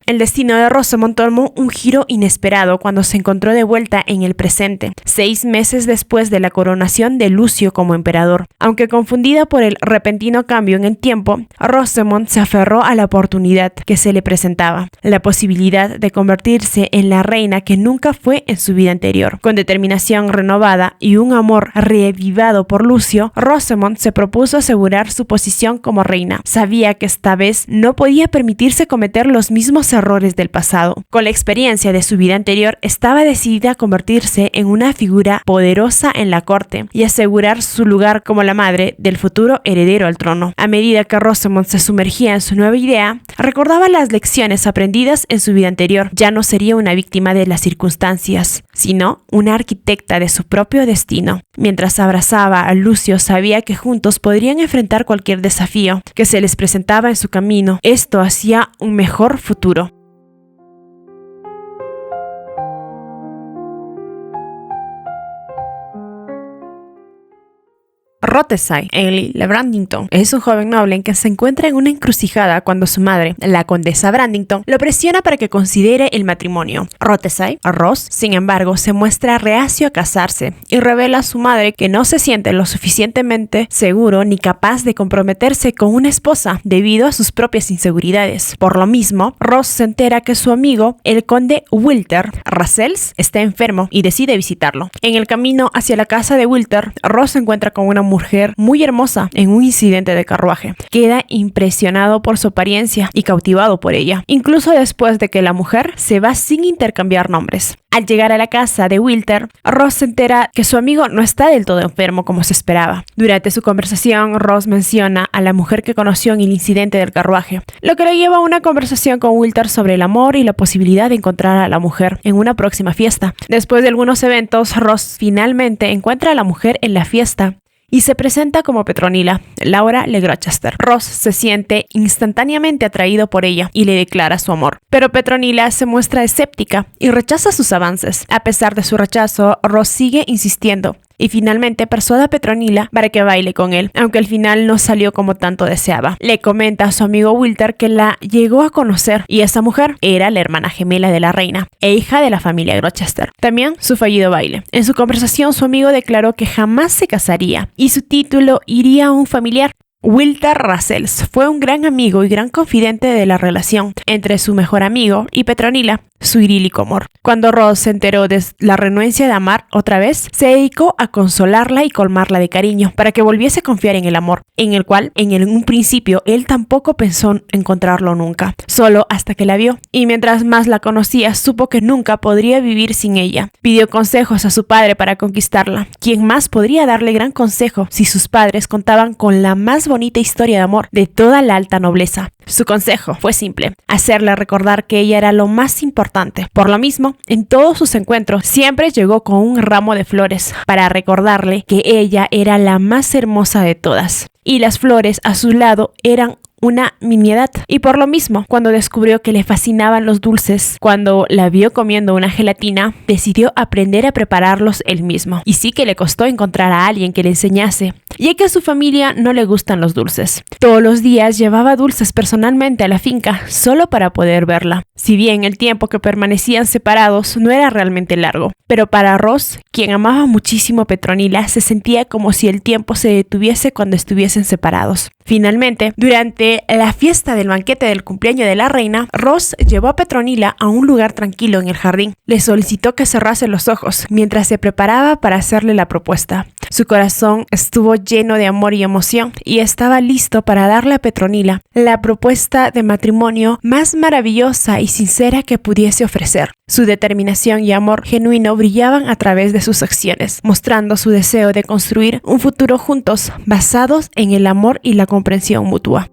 Speaker 1: El destino de Rosamond tomó un giro inesperado cuando se encontró de vuelta en el presente, 6 meses después de la coronación de Lucio como emperador. Aunque confundida por el repentino cambio en el tiempo, Rosamond se aferró a la oportunidad que se le presentaba, la posibilidad de convertirse en la reina que nunca fue en su vida anterior. Con determinación renovada y un amor reavivado por Lucio, Rosamond se propuso asegurar su posición como reina. Sabía que esta vez no podía permitirse cometer los mismos errores del pasado. Con la experiencia de su vida anterior, estaba decidida a convertirse en una figura poderosa en la corte y asegurar su lugar como la madre del futuro heredero al trono. A medida que Rosamond se sumergía en su nueva idea, recordaba las lecciones aprendidas en su vida anterior. Ya no sería una víctima de las circunstancias, sino una arquitecta de su propio destino. Mientras abrazaba a Lucio, sabía que juntos podrían enfrentar cualquier desafío que se les presentaba en su camino. Esto hacía un mejor futuro. Rothesay, Emily Brandington, es un joven noble en que se encuentra en una encrucijada cuando su madre, la condesa Brandington, lo presiona para que considere el matrimonio. Rothesay, Ross, sin embargo, se muestra reacio a casarse y revela a su madre que no se siente lo suficientemente seguro ni capaz de comprometerse con una esposa debido a sus propias inseguridades. Por lo mismo, Ross se entera que su amigo, el conde Wilter Rassells, está enfermo y decide visitarlo. En el camino hacia la casa de Wilter, Ross se encuentra con una mujer muy hermosa en un incidente de carruaje. Queda impresionado por su apariencia y cautivado por ella, incluso después de que la mujer se va sin intercambiar nombres. Al llegar a la casa de Wilter, Ross se entera que su amigo no está del todo enfermo como se esperaba. Durante su conversación, Ross menciona a la mujer que conoció en el incidente del carruaje, lo que le lleva a una conversación con Wilter sobre el amor y la posibilidad de encontrar a la mujer en una próxima fiesta. Después de algunos eventos, Ross finalmente encuentra a la mujer en la fiesta y se presenta como Petronila, Laura Le Gloucester. Ross se siente instantáneamente atraído por ella y le declara su amor. Pero Petronila se muestra escéptica y rechaza sus avances. A pesar de su rechazo, Ross sigue insistiendo y finalmente persuade a Petronila para que baile con él, aunque al final no salió como tanto deseaba. Le comenta a su amigo Wilter que la llegó a conocer y esa mujer era la hermana gemela de la reina e hija de la familia Gloucester. También su fallido baile. En su conversación, su amigo declaró que jamás se casaría y su título iría a un familiar. Wilter Rasels fue un gran amigo y gran confidente de la relación entre su mejor amigo y Petronila, su idílico amor. Cuando Ross se enteró de la renuencia de amar otra vez, se dedicó a consolarla y colmarla de cariño para que volviese a confiar en el amor, en el cual en un principio él tampoco pensó encontrarlo nunca, solo hasta que la vio. Y mientras más la conocía, supo que nunca podría vivir sin ella. Pidió consejos a su padre para conquistarla. ¿Quién más podría darle gran consejo si sus padres contaban con la más bonita historia de amor de toda la alta nobleza? Su consejo fue simple: hacerle recordar que ella era lo más importante. Por lo mismo, en todos sus encuentros siempre llegó con un ramo de flores para recordarle que ella era la más hermosa de todas. Y las flores a su lado eran una nimiedad. Y por lo mismo, cuando descubrió que le fascinaban los dulces, cuando la vio comiendo una gelatina, decidió aprender a prepararlos él mismo. Y sí que le costó encontrar a alguien que le enseñase, ya que a su familia no le gustan los dulces. Todos los días llevaba dulces personalmente a la finca, solo para poder verla. Si bien el tiempo que permanecían separados no era realmente largo, pero para Ross, quien amaba muchísimo a Petronila, se sentía como si el tiempo se detuviese cuando estuviesen separados. Finalmente, durante la fiesta del banquete del cumpleaños de la reina, Ross llevó a Petronila a un lugar tranquilo en el jardín. Le solicitó que cerrase los ojos mientras se preparaba para hacerle la propuesta. Su corazón estuvo lleno de amor y emoción y estaba listo para darle a Petronila la propuesta de matrimonio más maravillosa y sincera que pudiese ofrecer. Su determinación y amor genuino brillaban a través de sus acciones, mostrando su deseo de construir un futuro juntos basados en el amor y la comprensión mutua.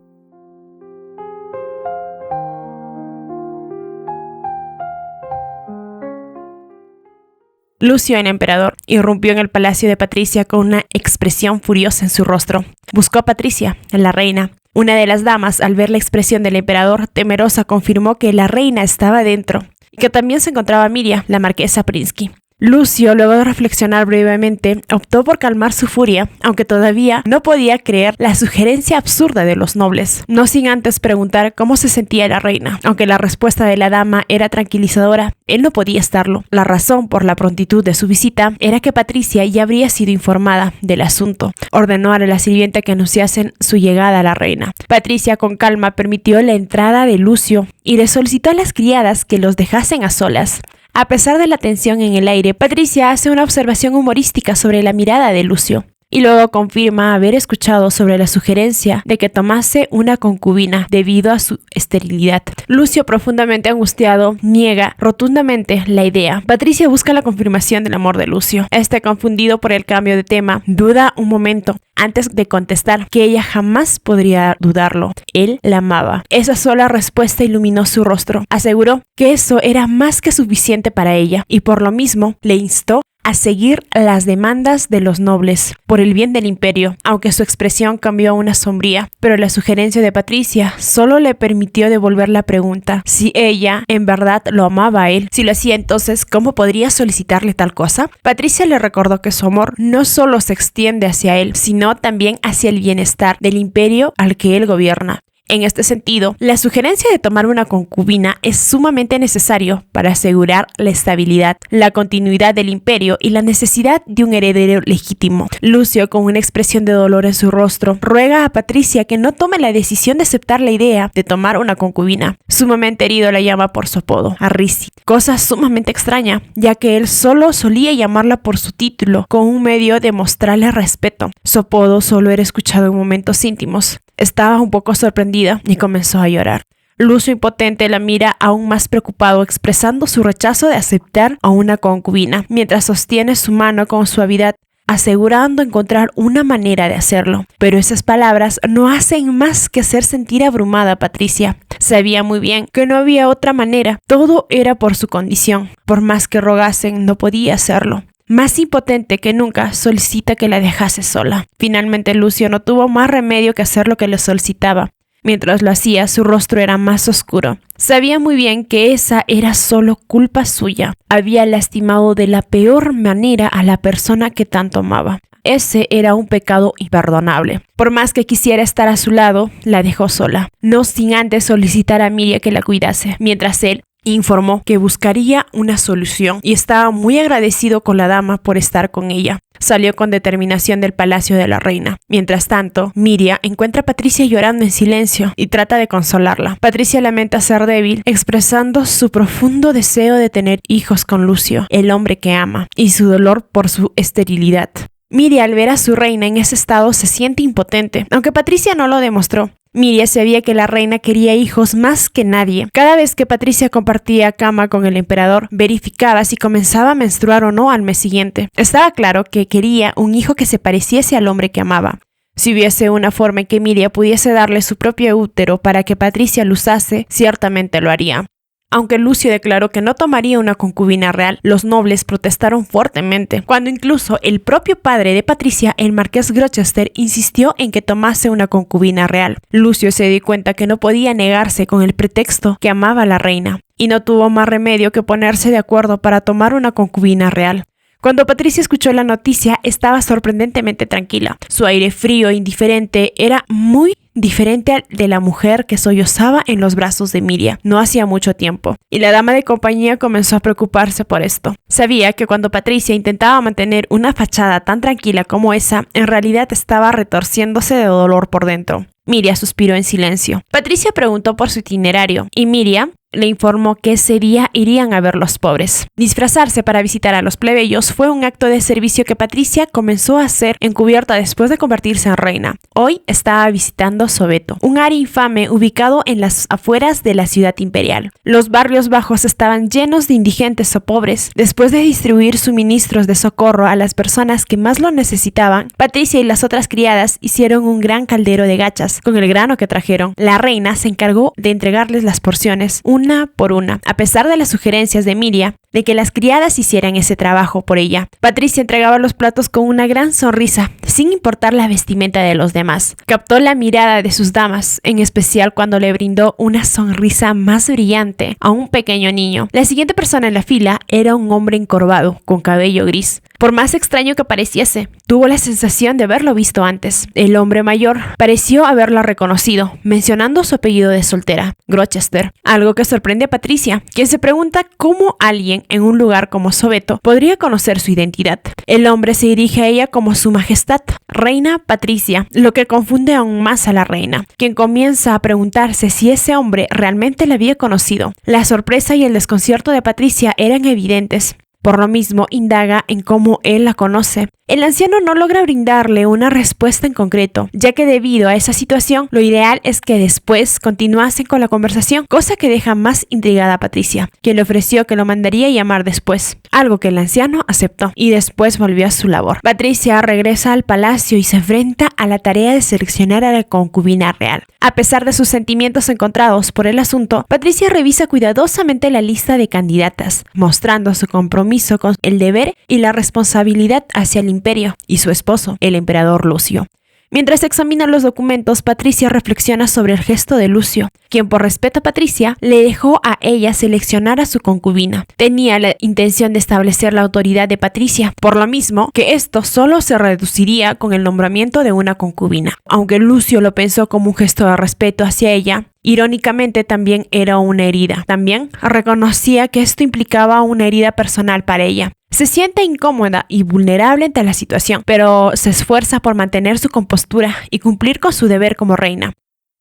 Speaker 1: Lucio, el emperador, irrumpió en el palacio de Patricia con una expresión furiosa en su rostro. Buscó a Patricia, la reina. Una de las damas, al ver la expresión del emperador, temerosa, confirmó que la reina estaba dentro y que también se encontraba Miria, la marquesa Prinsky. Lucio, luego de reflexionar brevemente, optó por calmar su furia, aunque todavía no podía creer la sugerencia absurda de los nobles, no sin antes preguntar cómo se sentía la reina. Aunque la respuesta de la dama era tranquilizadora, él no podía estarlo. La razón por la prontitud de su visita era que Patricia ya habría sido informada del asunto. Ordenó a la sirvienta que anunciasen su llegada a la reina. Patricia, con calma, permitió la entrada de Lucio y le solicitó a las criadas que los dejasen a solas. A pesar de la tensión en el aire, Patricia hace una observación humorística sobre la mirada de Lucio y luego confirma haber escuchado sobre la sugerencia de que tomase una concubina debido a su esterilidad. Lucio, profundamente angustiado, niega rotundamente la idea. Patricia busca la confirmación del amor de Lucio. Confundido por el cambio de tema, duda un momento antes de contestar que ella jamás podría dudarlo. Él la amaba. Esa sola respuesta iluminó su rostro. Aseguró que eso era más que suficiente para ella y por lo mismo le instó a seguir las demandas de los nobles por el bien del imperio, aunque su expresión cambió a una sombría. Pero la sugerencia de Patricia solo le permitió devolver la pregunta si ella en verdad lo amaba a él. Si lo hacía, entonces, ¿cómo podría solicitarle tal cosa? Patricia le recordó que su amor no solo se extiende hacia él, sino también hacia el bienestar del imperio al que él gobierna. En este sentido, la sugerencia de tomar una concubina es sumamente necesario para asegurar la estabilidad, la continuidad del imperio y la necesidad de un heredero legítimo. Lucio, con una expresión de dolor en su rostro, ruega a Patricia que no tome la decisión de aceptar la idea de tomar una concubina. Sumamente herido, la llama por su apodo, Arisi, cosa sumamente extraña, ya que él solo solía llamarla por su título, con un medio de mostrarle respeto. Su apodo solo era escuchado en momentos íntimos. Estaba un poco sorprendida y comenzó a llorar. Lucio, impotente, la mira aún más preocupado, expresando su rechazo de aceptar a una concubina, mientras sostiene su mano con suavidad, asegurando encontrar una manera de hacerlo. Pero esas palabras no hacen más que hacer sentir abrumada a Patricia. Sabía muy bien que no había otra manera. Todo era por su condición. Por más que rogasen, no podía hacerlo. Más impotente que nunca, solicita que la dejase sola. Finalmente, Lucio no tuvo más remedio que hacer lo que le solicitaba. Mientras lo hacía, su rostro era más oscuro. Sabía muy bien que esa era solo culpa suya. Había lastimado de la peor manera a la persona que tanto amaba. Ese era un pecado imperdonable. Por más que quisiera estar a su lado, la dejó sola, no sin antes solicitar a Miria que la cuidase, mientras él informó que buscaría una solución y estaba muy agradecido con la dama por estar con ella. Salió con determinación del palacio de la reina. Mientras tanto, Miria encuentra a Patricia llorando en silencio y trata de consolarla. Patricia lamenta ser débil, expresando su profundo deseo de tener hijos con Lucio, el hombre que ama, y su dolor por su esterilidad. Miria, al ver a su reina en ese estado, se siente impotente, aunque Patricia no lo demostró. Miria sabía que la reina quería hijos más que nadie. Cada vez que Patricia compartía cama con el emperador, verificaba si comenzaba a menstruar o no al mes siguiente. Estaba claro que quería un hijo que se pareciese al hombre que amaba. Si hubiese una forma en que Miria pudiese darle su propio útero para que Patricia lo usase, ciertamente lo haría. Aunque Lucio declaró que no tomaría una concubina real, los nobles protestaron fuertemente, cuando incluso el propio padre de Patricia, el marqués Gloucester, insistió en que tomase una concubina real. Lucio se dio cuenta que no podía negarse con el pretexto que amaba a la reina, y no tuvo más remedio que ponerse de acuerdo para tomar una concubina real. Cuando Patricia escuchó la noticia, estaba sorprendentemente tranquila. Su aire frío e indiferente era muy diferente al de la mujer que sollozaba en los brazos de Miria no hacía mucho tiempo, y la dama de compañía comenzó a preocuparse por esto. Sabía que cuando Patricia intentaba mantener una fachada tan tranquila como esa, en realidad estaba retorciéndose de dolor por dentro. Miria suspiró en silencio. Patricia preguntó por su itinerario, y Miria le informó que ese día irían a ver los pobres. Disfrazarse para visitar a los plebeyos fue un acto de servicio que Patricia comenzó a hacer encubierta después de convertirse en reina. Hoy estaba visitando Soveto, un área infame ubicado en las afueras de la ciudad imperial. Los barrios bajos estaban llenos de indigentes o pobres. Después de distribuir suministros de socorro a las personas que más lo necesitaban, Patricia y las otras criadas hicieron un gran caldero de gachas con el grano que trajeron. La reina se encargó de entregarles las porciones una por una, a pesar de las sugerencias de Miria de que las criadas hicieran ese trabajo por ella. Patricia entregaba los platos con una gran sonrisa, sin importar la vestimenta de los demás. Captó la mirada de sus damas, en especial cuando le brindó una sonrisa más brillante a un pequeño niño. La siguiente persona en la fila era un hombre encorvado, con cabello gris. Por más extraño que pareciese, tuvo la sensación de haberlo visto antes. El hombre mayor pareció haberla reconocido, mencionando su apellido de soltera, Gloucester, algo que sorprende a Patricia, quien se pregunta cómo alguien en un lugar como Soveto podría conocer su identidad. El hombre se dirige a ella como su majestad, Reina Patricia, lo que confunde aún más a la reina, quien comienza a preguntarse si ese hombre realmente la había conocido. La sorpresa y el desconcierto de Patricia eran evidentes. Por lo mismo, indaga en cómo él la conoce. El anciano no logra brindarle una respuesta en concreto, ya que debido a esa situación, lo ideal es que después continuasen con la conversación, cosa que deja más intrigada a Patricia, quien le ofreció que lo mandaría a llamar después, algo que el anciano aceptó, y después volvió a su labor. Patricia regresa al palacio y se enfrenta a la tarea de seleccionar a la concubina real. A pesar de sus sentimientos encontrados por el asunto, Patricia revisa cuidadosamente la lista de candidatas, mostrando su compromiso con el deber y la responsabilidad hacia el imperio y su esposo, el emperador Lucio. Mientras examina los documentos, Patricia reflexiona sobre el gesto de Lucio, quien por respeto a Patricia le dejó a ella seleccionar a su concubina. Tenía la intención de establecer la autoridad de Patricia, por lo mismo que esto solo se reduciría con el nombramiento de una concubina. Aunque Lucio lo pensó como un gesto de respeto hacia ella, irónicamente también era una herida. También reconocía que esto implicaba una herida personal para ella. Se siente incómoda y vulnerable ante la situación, pero se esfuerza por mantener su compostura y cumplir con su deber como reina.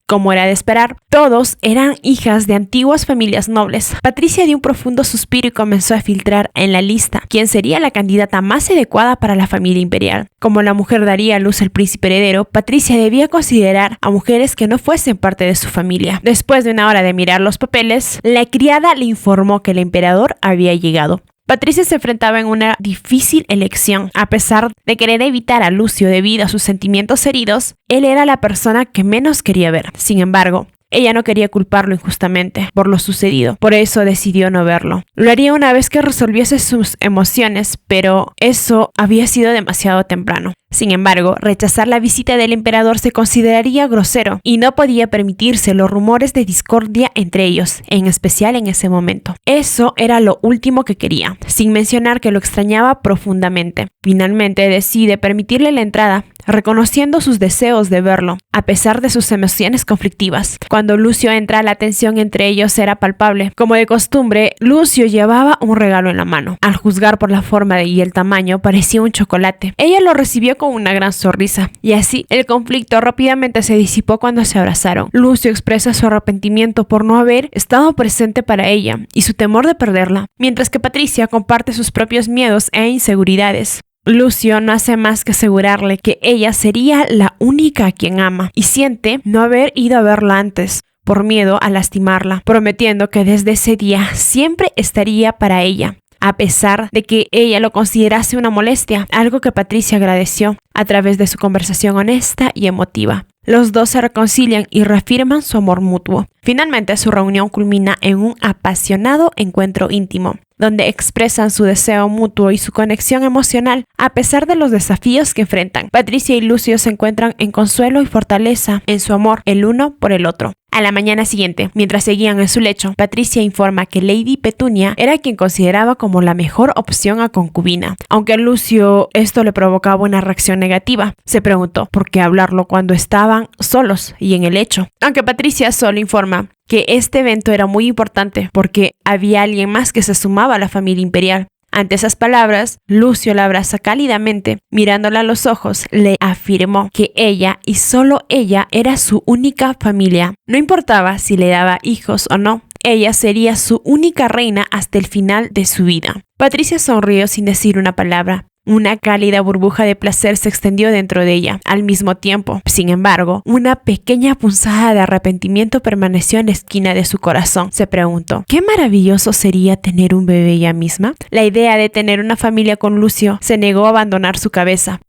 Speaker 1: Como era de esperar, todos eran hijas de antiguas familias nobles. Patricia dio un profundo suspiro y comenzó a filtrar en la lista quién sería la candidata más adecuada para la familia imperial. Como la mujer daría a luz al príncipe heredero, Patricia debía considerar a mujeres que no fuesen parte de su familia. Después de una hora de mirar los papeles, la criada le informó que el emperador había llegado. Patricia se enfrentaba en una difícil elección. A pesar de querer evitar a Lucio debido a sus sentimientos heridos, él era la persona que menos quería ver. Sin embargo, ella no quería culparlo injustamente por lo sucedido, por eso decidió no verlo. Lo haría una vez que resolviese sus emociones, pero eso había sido demasiado temprano. Sin embargo, rechazar la visita del emperador se consideraría grosero y no podía permitirse los rumores de discordia entre ellos, en especial en ese momento. Eso era lo último que quería, sin mencionar que lo extrañaba profundamente. Finalmente decide permitirle la entrada, reconociendo sus deseos de verlo, a pesar de sus emociones conflictivas. Cuando Lucio entra, la tensión entre ellos era palpable. Como de costumbre, Lucio llevaba un regalo en la mano. Al juzgar por la forma y el tamaño, parecía un chocolate. Ella lo recibió con una gran sonrisa, y así el conflicto rápidamente se disipó cuando se abrazaron. Lucio expresa su arrepentimiento por no haber estado presente para ella y su temor de perderla, mientras que Patricia comparte sus propios miedos e inseguridades. Lucio no hace más que asegurarle que ella sería la única a quien ama y siente no haber ido a verla antes por miedo a lastimarla, prometiendo que desde ese día siempre estaría para ella, a pesar de que ella lo considerase una molestia, algo que Patricia agradeció a través de su conversación honesta y emotiva. Los dos se reconcilian y reafirman su amor mutuo. Finalmente, su reunión culmina en un apasionado encuentro íntimo, donde expresan su deseo mutuo y su conexión emocional, a pesar de los desafíos que enfrentan. Patricia y Lucio se encuentran en consuelo y fortaleza en su amor el uno por el otro. A la mañana siguiente, mientras seguían en su lecho, Patricia informa que Lady Petunia era quien consideraba como la mejor opción a concubina. Aunque a Lucio esto le provocaba una reacción negativa, se preguntó por qué hablarlo cuando estaban solos y en el lecho. Aunque Patricia solo informa que este evento era muy importante porque había alguien más que se sumaba a la familia imperial. Ante esas palabras, Lucio la abraza cálidamente, mirándola a los ojos, le afirmó que ella y solo ella era su única familia. No importaba si le daba hijos o no, ella sería su única reina hasta el final de su vida. Patricia sonrió sin decir una palabra. Una cálida burbuja de placer se extendió dentro de ella. Al mismo tiempo, sin embargo, una pequeña punzada de arrepentimiento permaneció en la esquina de su corazón. Se preguntó, ¿qué maravilloso sería tener un bebé ella misma? La idea de tener una familia con Lucio se negó a abandonar su cabeza.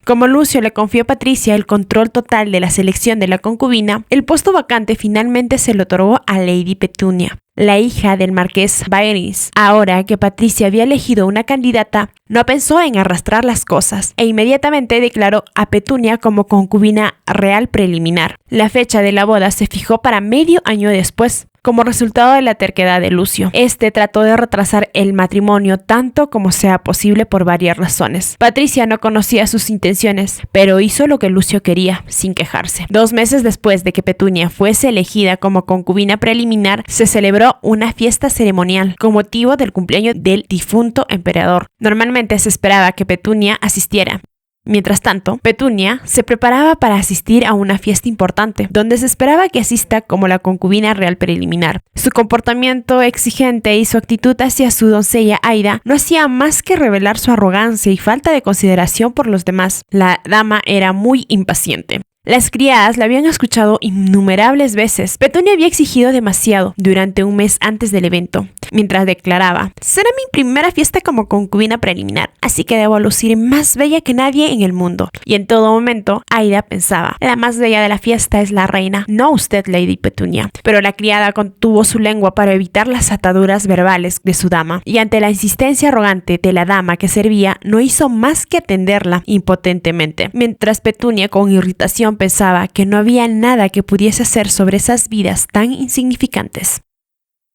Speaker 1: Como Lucio le confió a Patricia el control total de la selección de la concubina, el puesto vacante finalmente se le otorgó a Lady Petunia, la hija del marqués Baeris. Ahora que Patricia había elegido una candidata, no pensó en arrastrar las cosas e inmediatamente declaró a Petunia como concubina real preliminar. La fecha de la boda se fijó para medio año después, como resultado de la terquedad de Lucio. Este trató de retrasar el matrimonio tanto como sea posible por varias razones. Patricia no conocía sus intenciones, pero hizo lo que Lucio quería, sin quejarse. 2 meses después de que Petunia fuese elegida como concubina preliminar, se celebró una fiesta ceremonial con motivo del cumpleaños del difunto emperador. Normalmente se esperaba que Petunia asistiera. Mientras tanto, Petunia se preparaba para asistir a una fiesta importante, donde se esperaba que asista como la concubina real preliminar. Su comportamiento exigente y su actitud hacia su doncella Aida no hacía más que revelar su arrogancia y falta de consideración por los demás. La dama era muy impaciente. Las criadas la habían escuchado innumerables veces. Petunia había exigido demasiado durante un mes antes del evento, mientras declaraba, será mi primera fiesta como concubina preliminar, así que debo lucir más bella que nadie en el mundo. Y en todo momento, Aida pensaba, la más bella de la fiesta es la reina, no usted, Lady Petunia. Pero la criada contuvo su lengua para evitar las ataduras verbales de su dama, y ante la insistencia arrogante de la dama que servía, no hizo más que atenderla impotentemente, mientras Petunia con irritación pensaba que no había nada que pudiese hacer sobre esas vidas tan insignificantes.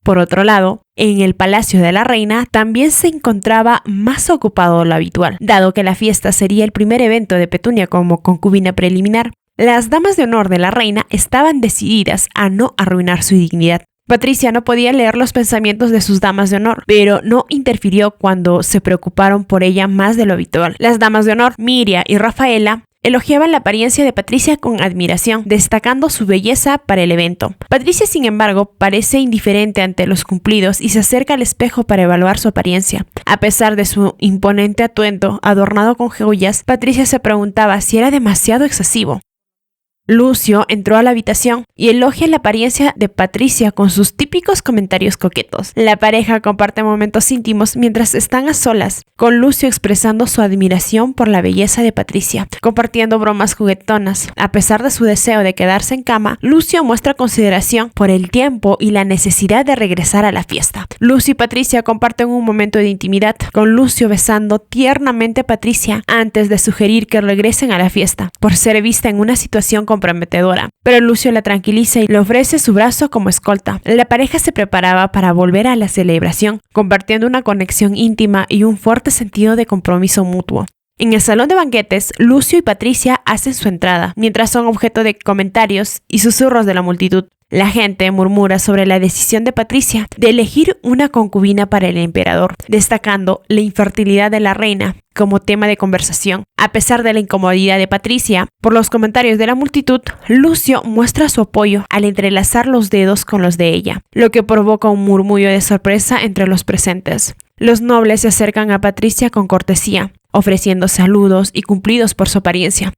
Speaker 1: Por otro lado, en el palacio de la reina también se encontraba más ocupado de lo habitual, dado que la fiesta sería el primer evento de Petunia como concubina preliminar. Las damas de honor de la reina estaban decididas a no arruinar su dignidad. Patricia no podía leer los pensamientos de sus damas de honor, pero no interfirió cuando se preocuparon por ella más de lo habitual. Las damas de honor, Miria y Rafaela, elogiaban la apariencia de Patricia con admiración, destacando su belleza para el evento. Patricia, sin embargo, parece indiferente ante los cumplidos y se acerca al espejo para evaluar su apariencia. A pesar de su imponente atuendo adornado con joyas, Patricia se preguntaba si era demasiado excesivo. Lucio entró a la habitación y elogia la apariencia de Patricia con sus típicos comentarios coquetos. La pareja comparte momentos íntimos mientras están a solas, con Lucio expresando su admiración por la belleza de Patricia, compartiendo bromas juguetonas. A pesar de su deseo de quedarse en cama, Lucio muestra consideración por el tiempo y la necesidad de regresar a la fiesta. Lucio y Patricia comparten un momento de intimidad, con Lucio besando tiernamente a Patricia antes de sugerir que regresen a la fiesta, por ser vista en una situación comprometedora. Pero Lucio la tranquiliza y le ofrece su brazo como escolta. La pareja se preparaba para volver a la celebración, compartiendo una conexión íntima y un fuerte sentido de compromiso mutuo. En el salón de banquetes, Lucio y Patricia hacen su entrada, mientras son objeto de comentarios y susurros de la multitud. La gente murmura sobre la decisión de Patricia de elegir una concubina para el emperador, destacando la infertilidad de la reina como tema de conversación. A pesar de la incomodidad de Patricia por los comentarios de la multitud, Lucio muestra su apoyo al entrelazar los dedos con los de ella, lo que provoca un murmullo de sorpresa entre los presentes. Los nobles se acercan a Patricia con cortesía, ofreciendo saludos y cumplidos por su apariencia.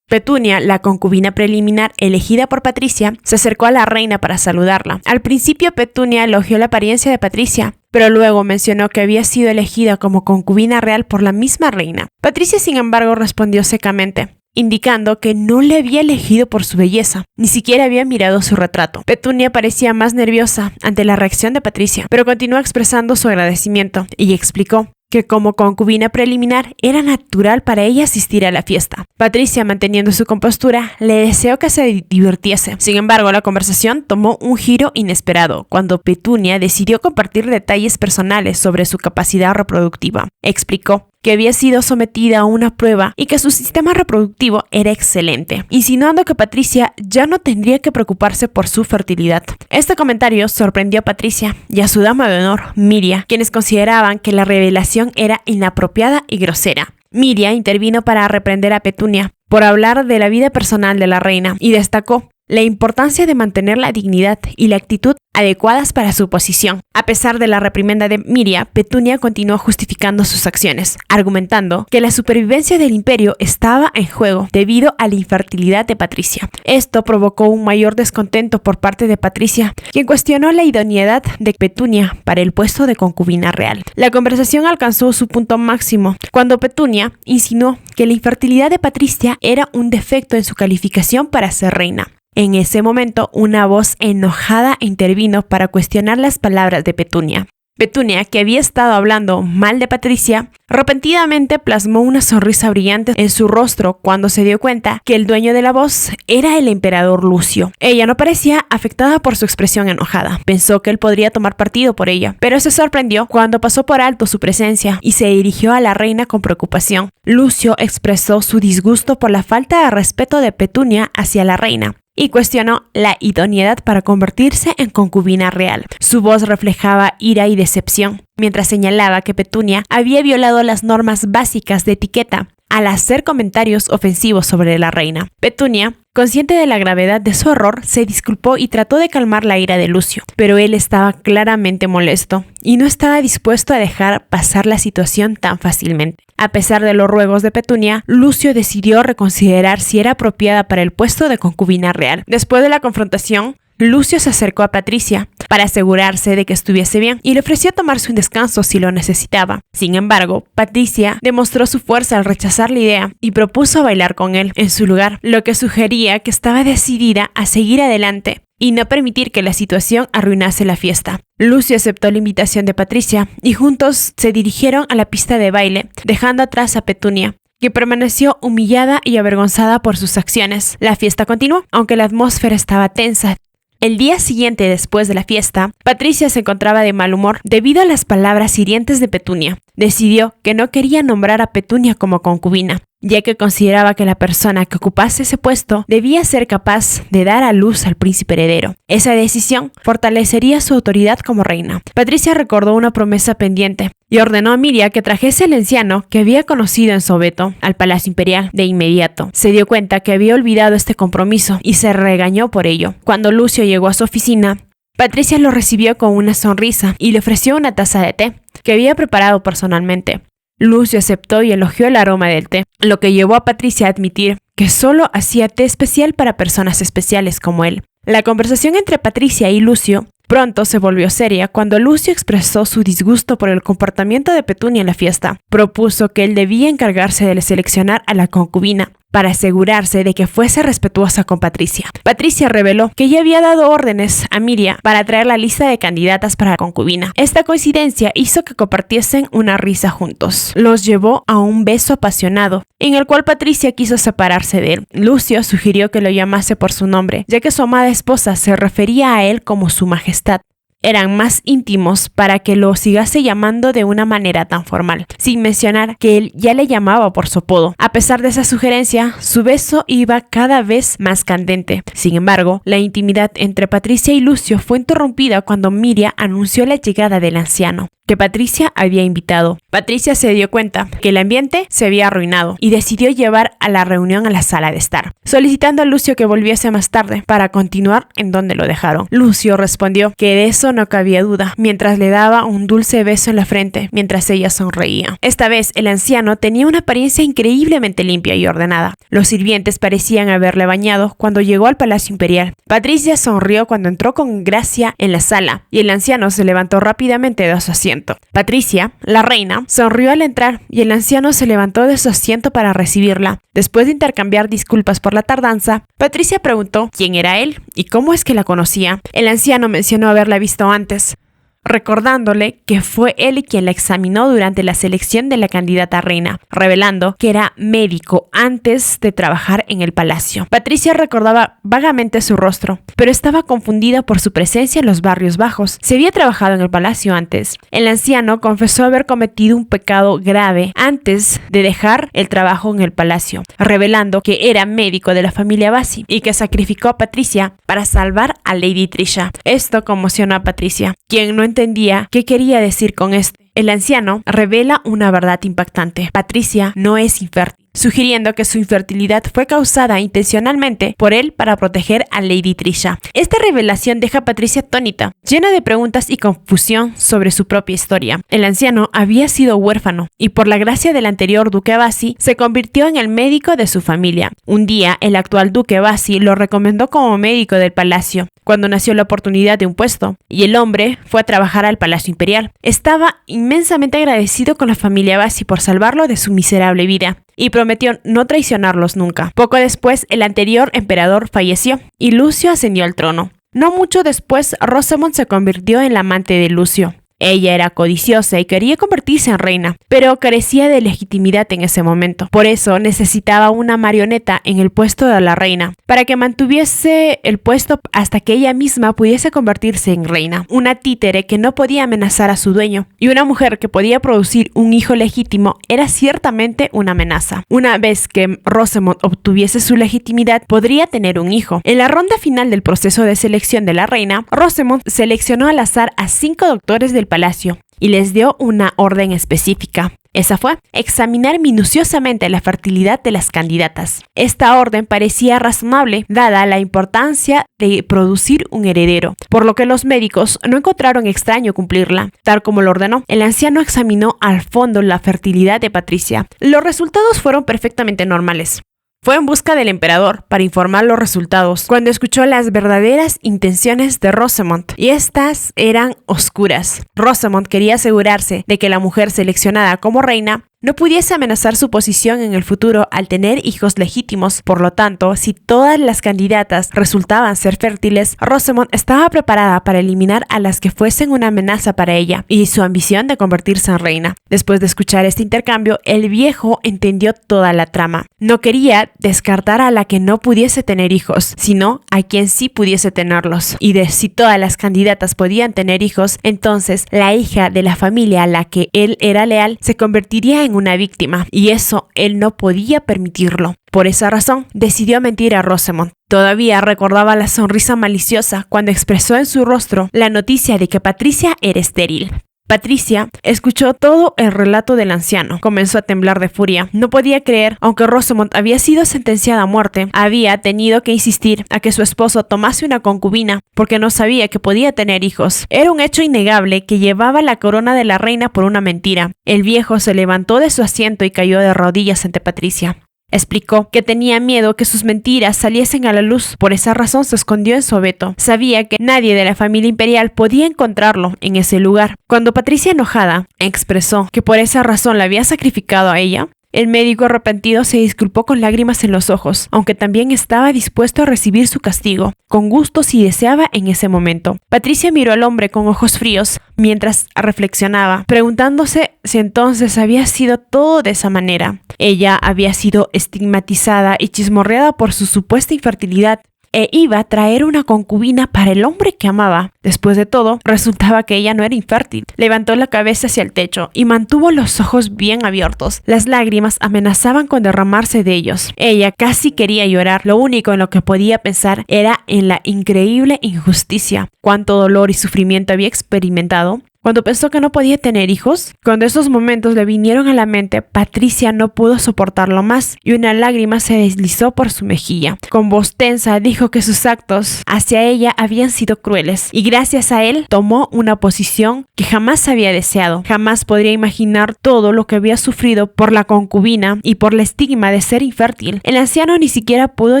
Speaker 1: Petunia, la concubina preliminar elegida por Patricia, se acercó a la reina para saludarla. Al principio, Petunia elogió la apariencia de Patricia, pero luego mencionó que había sido elegida como concubina real por la misma reina. Patricia, sin embargo, respondió secamente, indicando que no le había elegido por su belleza, ni siquiera había mirado su retrato. Petunia parecía más nerviosa ante la reacción de Patricia, pero continuó expresando su agradecimiento y explicó que como concubina preliminar era natural para ella asistir a la fiesta. Patricia, manteniendo su compostura, le deseó que se divirtiese. Sin embargo, la conversación tomó un giro inesperado cuando Petunia decidió compartir detalles personales sobre su capacidad reproductiva. Explicó que había sido sometida a una prueba y que su sistema reproductivo era excelente, insinuando que Patricia ya no tendría que preocuparse por su fertilidad. Este comentario sorprendió a Patricia y a su dama de honor, Miria, quienes consideraban que la revelación era inapropiada y grosera. Miria intervino para reprender a Petunia por hablar de la vida personal de la reina y destacó la importancia de mantener la dignidad y la actitud adecuadas para su posición. A pesar de la reprimenda de Miria, Petunia continuó justificando sus acciones, argumentando que la supervivencia del imperio estaba en juego debido a la infertilidad de Patricia. Esto provocó un mayor descontento por parte de Patricia, quien cuestionó la idoneidad de Petunia para el puesto de concubina real. La conversación alcanzó su punto máximo cuando Petunia insinuó que la infertilidad de Patricia era un defecto en su calificación para ser reina. En ese momento, una voz enojada intervino para cuestionar las palabras de Petunia. Petunia, que había estado hablando mal de Patricia, repentinamente plasmó una sonrisa brillante en su rostro cuando se dio cuenta que el dueño de la voz era el emperador Lucio. Ella no parecía afectada por su expresión enojada. Pensó que él podría tomar partido por ella, pero se sorprendió cuando pasó por alto su presencia y se dirigió a la reina con preocupación. Lucio expresó su disgusto por la falta de respeto de Petunia hacia la reina y cuestionó la idoneidad para convertirse en concubina real. Su voz reflejaba ira y decepción, mientras señalaba que Petunia había violado las normas básicas de etiqueta al hacer comentarios ofensivos sobre la reina. Petunia, consciente de la gravedad de su error, se disculpó y trató de calmar la ira de Lucio, pero él estaba claramente molesto y no estaba dispuesto a dejar pasar la situación tan fácilmente. A pesar de los ruegos de Petunia, Lucio decidió reconsiderar si era apropiada para el puesto de concubina real. Después de la confrontación, Lucio se acercó a Patricia para asegurarse de que estuviese bien y le ofreció tomarse un descanso si lo necesitaba. Sin embargo, Patricia demostró su fuerza al rechazar la idea y propuso bailar con él en su lugar, lo que sugería que estaba decidida a seguir adelante y no permitir que la situación arruinase la fiesta. Lucio aceptó la invitación de Patricia y juntos se dirigieron a la pista de baile, dejando atrás a Petunia, que permaneció humillada y avergonzada por sus acciones. La fiesta continuó, aunque la atmósfera estaba tensa. El día siguiente, después de la fiesta, Patricia se encontraba de mal humor debido a las palabras hirientes de Petunia. Decidió que no quería nombrar a Petunia como concubina, ya que consideraba que la persona que ocupase ese puesto debía ser capaz de dar a luz al príncipe heredero. Esa decisión fortalecería su autoridad como reina. Patricia recordó una promesa pendiente y ordenó a Miria que trajese al anciano que había conocido en Sobeto al Palacio Imperial de inmediato. Se dio cuenta que había olvidado este compromiso y se regañó por ello. Cuando Lucio llegó a su oficina, Patricia lo recibió con una sonrisa y le ofreció una taza de té que había preparado personalmente. Lucio aceptó y elogió el aroma del té, lo que llevó a Patricia a admitir que solo hacía té especial para personas especiales como él. La conversación entre Patricia y Lucio pronto se volvió seria cuando Lucio expresó su disgusto por el comportamiento de Petunia en la fiesta. Propuso que él debía encargarse de seleccionar a la concubina para asegurarse de que fuese respetuosa con Patricia. Patricia reveló que ella había dado órdenes a Miriam para traer la lista de candidatas para la concubina. Esta coincidencia hizo que compartiesen una risa juntos. Los llevó a un beso apasionado, en el cual Patricia quiso separarse de él. Lucio sugirió que lo llamase por su nombre, ya que su amada esposa se refería a él como su majestad. Eran más íntimos para que lo sigase llamando de una manera tan formal, sin mencionar que él ya le llamaba por su apodo. A pesar de esa sugerencia, su beso iba cada vez más candente. Sin embargo, la intimidad entre Patricia y Lucio fue interrumpida cuando Miriam anunció la llegada del anciano, que Patricia había invitado. Patricia se dio cuenta que el ambiente se había arruinado y decidió llevar a la reunión a la sala de estar, solicitando a Lucio que volviese más tarde para continuar en donde lo dejaron. Lucio respondió que de eso no cabía duda, mientras le daba un dulce beso en la frente mientras ella sonreía. Esta vez el anciano tenía una apariencia increíblemente limpia y ordenada. Los sirvientes parecían haberle bañado cuando llegó al Palacio Imperial. Patricia sonrió cuando entró con gracia en la sala y el anciano se levantó rápidamente de su asiento. Patricia, la reina, sonrió al entrar y el anciano se levantó de su asiento para recibirla. Después de intercambiar disculpas por la tardanza, Patricia preguntó quién era él y cómo es que la conocía. El anciano mencionó haberla visto antes, recordándole que fue él quien la examinó durante la selección de la candidata a reina, revelando que era médico antes de trabajar en el palacio. Patricia recordaba vagamente su rostro, pero estaba confundida por su presencia en los barrios bajos. Se había trabajado en el palacio antes. El anciano confesó haber cometido un pecado grave antes de dejar el trabajo en el palacio, revelando que era médico de la familia Bassi y que sacrificó a Patricia para salvar a Lady Trisha. Esto conmocionó a Patricia, quien no entendía qué quería decir con esto. El anciano revela una verdad impactante. Patricia no es infértil, sugiriendo que su infertilidad fue causada intencionalmente por él para proteger a Lady Trisha. Esta revelación deja a Patricia atónita, llena de preguntas y confusión sobre su propia historia. El anciano había sido huérfano y por la gracia del anterior duque Bassi se convirtió en el médico de su familia. Un día, el actual duque Bassi lo recomendó como médico del palacio, cuando nació la oportunidad de un puesto, y el hombre fue a trabajar al Palacio Imperial. Estaba inmensamente agradecido con la familia Bassi por salvarlo de su miserable vida y prometió no traicionarlos nunca. Poco después, el anterior emperador falleció y Lucio ascendió al trono. No mucho después, Rosamond se convirtió en la amante de Lucio. Ella era codiciosa y quería convertirse en reina, pero carecía de legitimidad en ese momento. Por eso necesitaba una marioneta en el puesto de la reina, para que mantuviese el puesto hasta que ella misma pudiese convertirse en reina. Una títere que no podía amenazar a su dueño, y una mujer que podía producir un hijo legítimo era ciertamente una amenaza. Una vez que Rosamond obtuviese su legitimidad, podría tener un hijo. En la ronda final del proceso de selección de la reina, Rosamond seleccionó al azar a 5 doctores del palacio y les dio una orden específica. Esa fue examinar minuciosamente la fertilidad de las candidatas. Esta orden parecía razonable, dada la importancia de producir un heredero, por lo que los médicos no encontraron extraño cumplirla. Tal como lo ordenó, el anciano examinó al fondo la fertilidad de Patricia. Los resultados fueron perfectamente normales. Fue en busca del emperador para informar los resultados cuando escuchó las verdaderas intenciones de Rosamond, y estas eran oscuras. Rosamond quería asegurarse de que la mujer seleccionada como reina no pudiese amenazar su posición en el futuro al tener hijos legítimos. Por lo tanto, si todas las candidatas resultaban ser fértiles, Rosamond estaba preparada para eliminar a las que fuesen una amenaza para ella y su ambición de convertirse en reina. Después de escuchar este intercambio, el viejo entendió toda la trama. No quería descartar a la que no pudiese tener hijos, sino a quien sí pudiese tenerlos. Y de si todas las candidatas podían tener hijos, entonces la hija de la familia a la que él era leal se convertiría en una víctima, y eso él no podía permitirlo. Por esa razón, decidió mentir a Rosamond. Todavía recordaba la sonrisa maliciosa cuando expresó en su rostro la noticia de que Patricia era estéril. Patricia escuchó todo el relato del anciano. Comenzó a temblar de furia. No podía creer, aunque Rosamond había sido sentenciada a muerte, había tenido que insistir a que su esposo tomase una concubina porque no sabía que podía tener hijos. Era un hecho innegable que llevaba la corona de la reina por una mentira. El viejo se levantó de su asiento y cayó de rodillas ante Patricia. Explicó que tenía miedo que sus mentiras saliesen a la luz, por esa razón se escondió en su abeto. Sabía que nadie de la familia imperial podía encontrarlo en ese lugar. Cuando Patricia, enojada, expresó que por esa razón la había sacrificado a ella, el médico arrepentido se disculpó con lágrimas en los ojos, aunque también estaba dispuesto a recibir su castigo, con gusto si deseaba en ese momento. Patricia miró al hombre con ojos fríos mientras reflexionaba, preguntándose si entonces había sido todo de esa manera. Ella había sido estigmatizada y chismorreada por su supuesta infertilidad, e iba a traer una concubina para el hombre que amaba. Después de todo, resultaba que ella no era infértil. Levantó la cabeza hacia el techo y mantuvo los ojos bien abiertos. Las lágrimas amenazaban con derramarse de ellos. Ella casi quería llorar. Lo único en lo que podía pensar era en la increíble injusticia. Cuánto dolor y sufrimiento había experimentado cuando pensó que no podía tener hijos. Cuando esos momentos le vinieron a la mente, Patricia no pudo soportarlo más y una lágrima se deslizó por su mejilla. Con voz tensa dijo que sus actos hacia ella habían sido crueles y gracias a él tomó una posición que jamás había deseado. Jamás podría imaginar todo lo que había sufrido por la concubina y por el estigma de ser infértil. El anciano ni siquiera pudo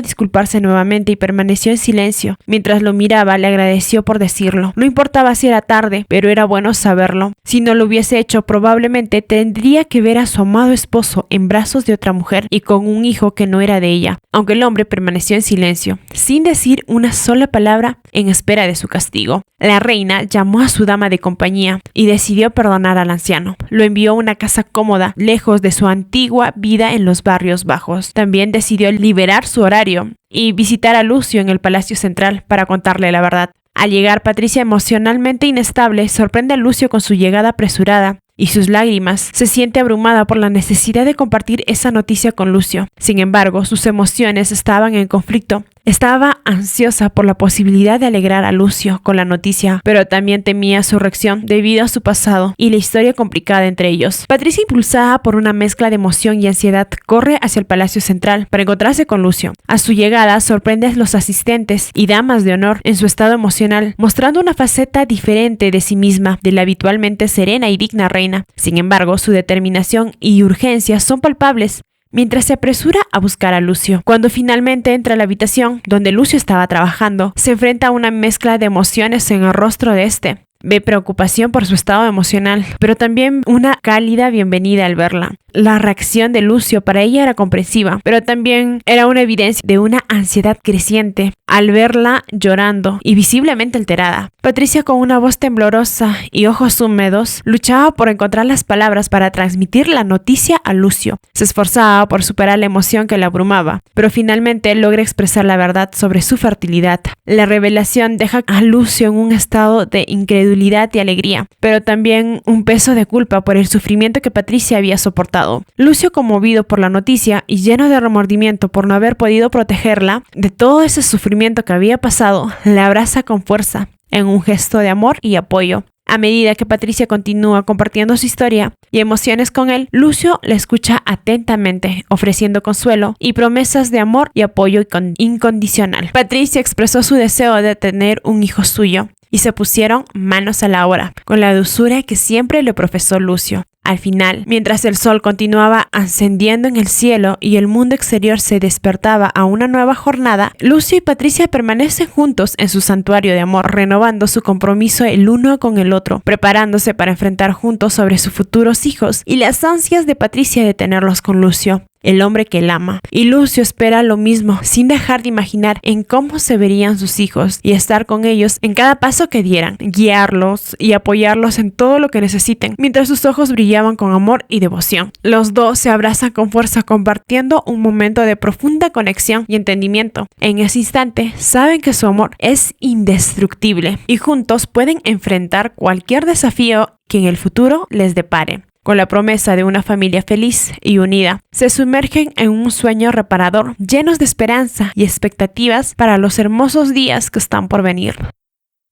Speaker 1: disculparse nuevamente y permaneció en silencio. Mientras lo miraba, le agradeció por decirlo. No importaba si era tarde, pero era bueno saberlo. Si no lo hubiese hecho, probablemente tendría que ver a su amado esposo en brazos de otra mujer y con un hijo que no era de ella. Aunque el hombre permaneció en silencio, sin decir una sola palabra, en espera de su castigo. La reina llamó a su dama de compañía y decidió perdonar al anciano. Lo envió a una casa cómoda, lejos de su antigua vida en los barrios bajos. También decidió liberar su horario y visitar a Lucio en el Palacio Central para contarle la verdad. Al llegar, Patricia, emocionalmente inestable, sorprende a Lucio con su llegada apresurada y sus lágrimas. Se siente abrumada por la necesidad de compartir esa noticia con Lucio. Sin embargo, sus emociones estaban en conflicto. Estaba ansiosa por la posibilidad de alegrar a Lucio con la noticia, pero también temía su reacción debido a su pasado y la historia complicada entre ellos. Patricia, impulsada por una mezcla de emoción y ansiedad, corre hacia el Palacio Central para encontrarse con Lucio. A su llegada, sorprende a los asistentes y damas de honor en su estado emocional, mostrando una faceta diferente de sí misma, de la habitualmente serena y digna reina. Sin embargo, su determinación y urgencia son palpables mientras se apresura a buscar a Lucio. Cuando finalmente entra a la habitación donde Lucio estaba trabajando, se enfrenta a una mezcla de emociones en el rostro de este. Ve preocupación por su estado emocional, pero también una cálida bienvenida al verla. La reacción de Lucio para ella era comprensiva, pero también era una evidencia de una ansiedad creciente al verla llorando y visiblemente alterada. Patricia, con una voz temblorosa y ojos húmedos, luchaba por encontrar las palabras para transmitir la noticia a Lucio. Se esforzaba por superar la emoción que la abrumaba, pero finalmente logra expresar la verdad sobre su fertilidad. La revelación deja a Lucio en un estado de incredulidad y alegría, pero también un peso de culpa por el sufrimiento que Patricia había soportado. Lucio, conmovido por la noticia y lleno de remordimiento por no haber podido protegerla de todo ese sufrimiento que había pasado, la abraza con fuerza en un gesto de amor y apoyo. A medida que Patricia continúa compartiendo su historia y emociones con él, Lucio la escucha atentamente, ofreciendo consuelo y promesas de amor y apoyo incondicional. Patricia expresó su deseo de tener un hijo suyo y se pusieron manos a la obra, con la dulzura que siempre le profesó Lucio. Al final, mientras el sol continuaba ascendiendo en el cielo y el mundo exterior se despertaba a una nueva jornada, Lucio y Patricia permanecen juntos en su santuario de amor, renovando su compromiso el uno con el otro, preparándose para enfrentar juntos sobre sus futuros hijos y las ansias de Patricia de tenerlos con Lucio, el hombre que él ama. Y Lucio espera lo mismo, sin dejar de imaginar en cómo se verían sus hijos y estar con ellos en cada paso que dieran, guiarlos y apoyarlos en todo lo que necesiten, mientras sus ojos brillaban con amor y devoción. Los dos se abrazan con fuerza, compartiendo un momento de profunda conexión y entendimiento. En ese instante, saben que su amor es indestructible y juntos pueden enfrentar cualquier desafío que en el futuro les depare. Con la promesa de una familia feliz y unida, se sumergen en un sueño reparador, llenos de esperanza y expectativas para los hermosos días que están por venir.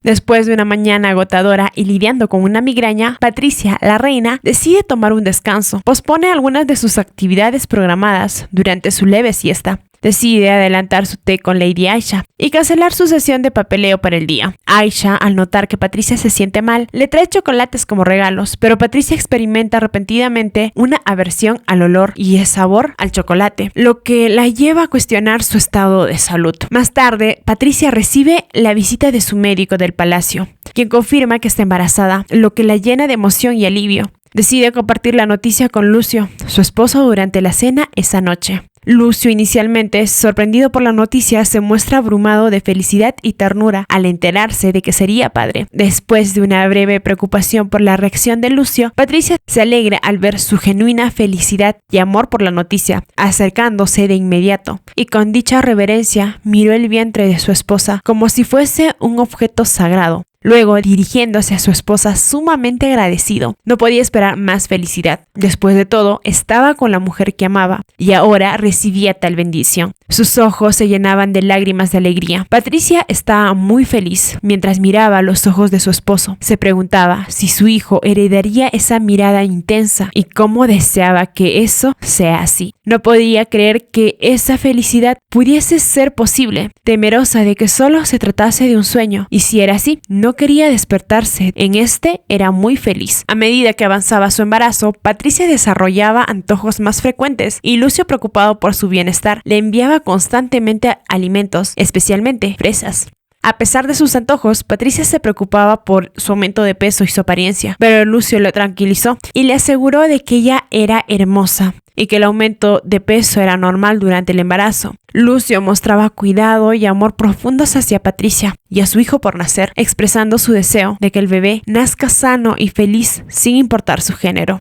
Speaker 1: Después de una mañana agotadora y lidiando con una migraña, Patricia, la reina, decide tomar un descanso. Pospone algunas de sus actividades programadas durante su leve siesta. decide adelantar su té con Lady Aisha y cancelar su sesión de papeleo para el día. Aisha, al notar que Patricia se siente mal, le trae chocolates como regalos, pero Patricia experimenta repentinamente una aversión al olor y el sabor al chocolate, lo que la lleva a cuestionar su estado de salud. Más tarde, Patricia recibe la visita de su médico del palacio, quien confirma que está embarazada, lo que la llena de emoción y alivio. Decide compartir la noticia con Lucio, su esposo, durante la cena esa noche. Lucio, inicialmente sorprendido por la noticia, se muestra abrumado de felicidad y ternura al enterarse de que sería padre. Después de una breve preocupación por la reacción de Lucio, Patricia se alegra al ver su genuina felicidad y amor por la noticia, acercándose de inmediato, y con dicha reverencia miró el vientre de su esposa como si fuese un objeto sagrado. Luego, dirigiéndose a su esposa sumamente agradecido, no podía esperar más felicidad. Después de todo, estaba con la mujer que amaba y ahora recibía tal bendición. Sus ojos se llenaban de lágrimas de alegría. Patricia estaba muy feliz mientras miraba los ojos de su esposo. Se preguntaba si su hijo heredaría esa mirada intensa y cómo deseaba que eso sea así. No podía creer que esa felicidad pudiese ser posible, temerosa de que solo se tratase de un sueño, y si era así, no quería despertarse. En este era muy feliz. A medida que avanzaba su embarazo, Patricia desarrollaba antojos más frecuentes y Lucio, preocupado por su bienestar, le enviaba constantemente alimentos, especialmente fresas. A pesar de sus antojos, Patricia se preocupaba por su aumento de peso y su apariencia, pero Lucio lo tranquilizó y le aseguró de que ella era hermosa y que el aumento de peso era normal durante el embarazo. Lucio mostraba cuidado y amor profundos hacia Patricia y a su hijo por nacer, expresando su deseo de que el bebé nazca sano y feliz sin importar su género.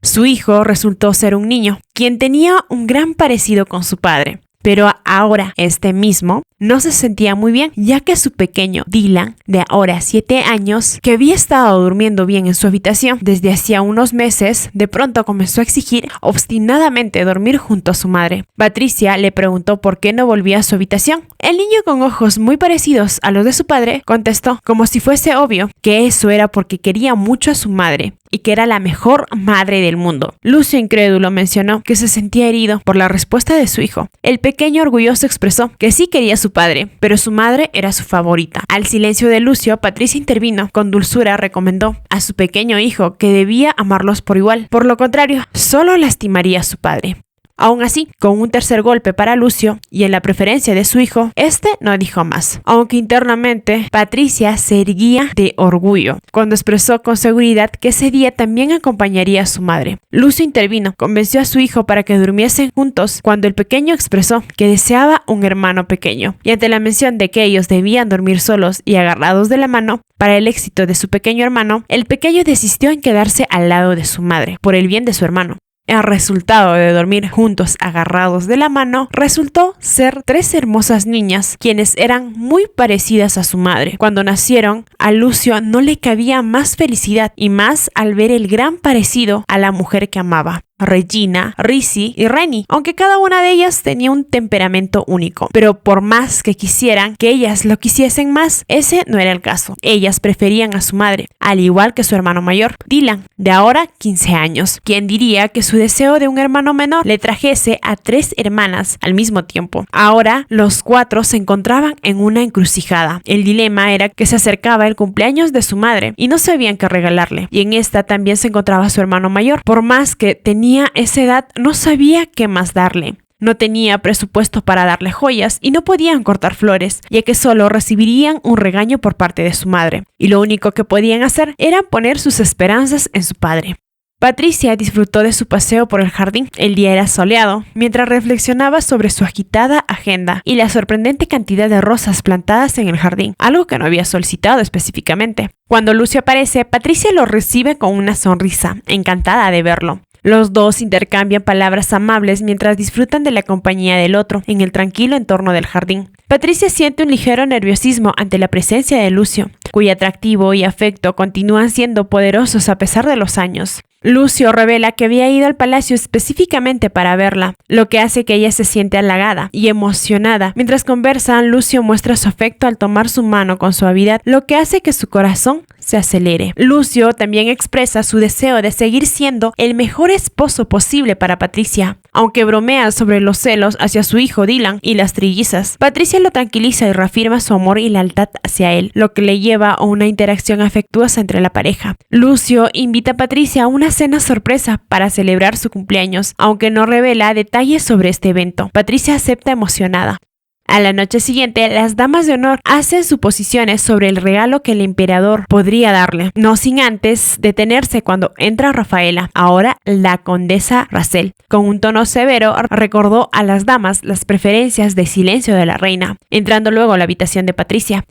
Speaker 1: Su hijo resultó ser un niño, quien tenía un gran parecido con su padre. Pero ahora este mismo no se sentía muy bien, ya que su pequeño Dylan, de ahora 7 años, que había estado durmiendo bien en su habitación desde hacía unos meses, de pronto comenzó a exigir obstinadamente dormir junto a su madre. Patricia le preguntó por qué no volvía a su habitación. El niño, con ojos muy parecidos a los de su padre, contestó, como si fuese obvio, que eso era porque quería mucho a su madre y que era la mejor madre del mundo. Lucio, incrédulo, mencionó que se sentía herido por la respuesta de su hijo. El pequeño orgulloso expresó que sí quería a su padre, pero su madre era su favorita. Al silencio de Lucio, Patricia intervino. Con dulzura recomendó a su pequeño hijo que debía amarlos por igual. Por lo contrario, solo lastimaría a su padre. Aún así, con un tercer golpe para Lucio y en la preferencia de su hijo, este no dijo más. Aunque internamente, Patricia se erguía de orgullo cuando expresó con seguridad que ese día también acompañaría a su madre. Lucio intervino, convenció a su hijo para que durmiesen juntos cuando el pequeño expresó que deseaba un hermano pequeño. Y ante la mención de que ellos debían dormir solos y agarrados de la mano, para el éxito de su pequeño hermano, el pequeño desistió en quedarse al lado de su madre, por el bien de su hermano. El resultado de dormir juntos agarrados de la mano resultó ser 3 hermosas niñas, quienes eran muy parecidas a su madre. Cuando nacieron, a Lucio no le cabía más felicidad y más al ver el gran parecido a la mujer que amaba. Regina, Rizzi y Renny, aunque cada una de ellas tenía un temperamento único. Pero por más que quisieran que ellas lo quisiesen más, ese no era el caso. Ellas preferían a su madre, al igual que su hermano mayor, Dylan, de ahora 15 años. ¿Quién diría que su deseo de un hermano menor le trajese a 3 hermanas al mismo tiempo? Ahora los 4 se encontraban en una encrucijada. El dilema era que se acercaba el cumpleaños de su madre y no sabían qué regalarle. Y en esta también se encontraba su hermano mayor. Por más que tenía esa edad, no sabía qué más darle. No tenía presupuesto para darle joyas y no podían cortar flores, ya que solo recibirían un regaño por parte de su madre. Y lo único que podían hacer era poner sus esperanzas en su padre. Patricia disfrutó de su paseo por el jardín. El día era soleado, mientras reflexionaba sobre su agitada agenda y la sorprendente cantidad de rosas plantadas en el jardín, algo que no había solicitado específicamente. Cuando Lucio aparece, Patricia lo recibe con una sonrisa, encantada de verlo. Los dos intercambian palabras amables mientras disfrutan de la compañía del otro en el tranquilo entorno del jardín. Patricia siente un ligero nerviosismo ante la presencia de Lucio, cuyo atractivo y afecto continúan siendo poderosos a pesar de los años. Lucio revela que había ido al palacio específicamente para verla, lo que hace que ella se siente halagada y emocionada. Mientras conversan, Lucio muestra su afecto al tomar su mano con suavidad, lo que hace que su corazón se acelere. Lucio también expresa su deseo de seguir siendo el mejor esposo posible para Patricia, aunque bromea sobre los celos hacia su hijo Dylan y las trillizas. Patricia lo tranquiliza y reafirma su amor y lealtad hacia él, lo que le lleva a una interacción afectuosa entre la pareja. Lucio invita a Patricia a una cena sorpresa para celebrar su cumpleaños, aunque no revela detalles sobre este evento. Patricia acepta emocionada. A la noche siguiente, las damas de honor hacen suposiciones sobre el regalo que el emperador podría darle, no sin antes detenerse cuando entra Rafaela, ahora la condesa Racel. Con un tono severo recordó a las damas las preferencias de silencio de la reina, entrando luego a la habitación de Patricia.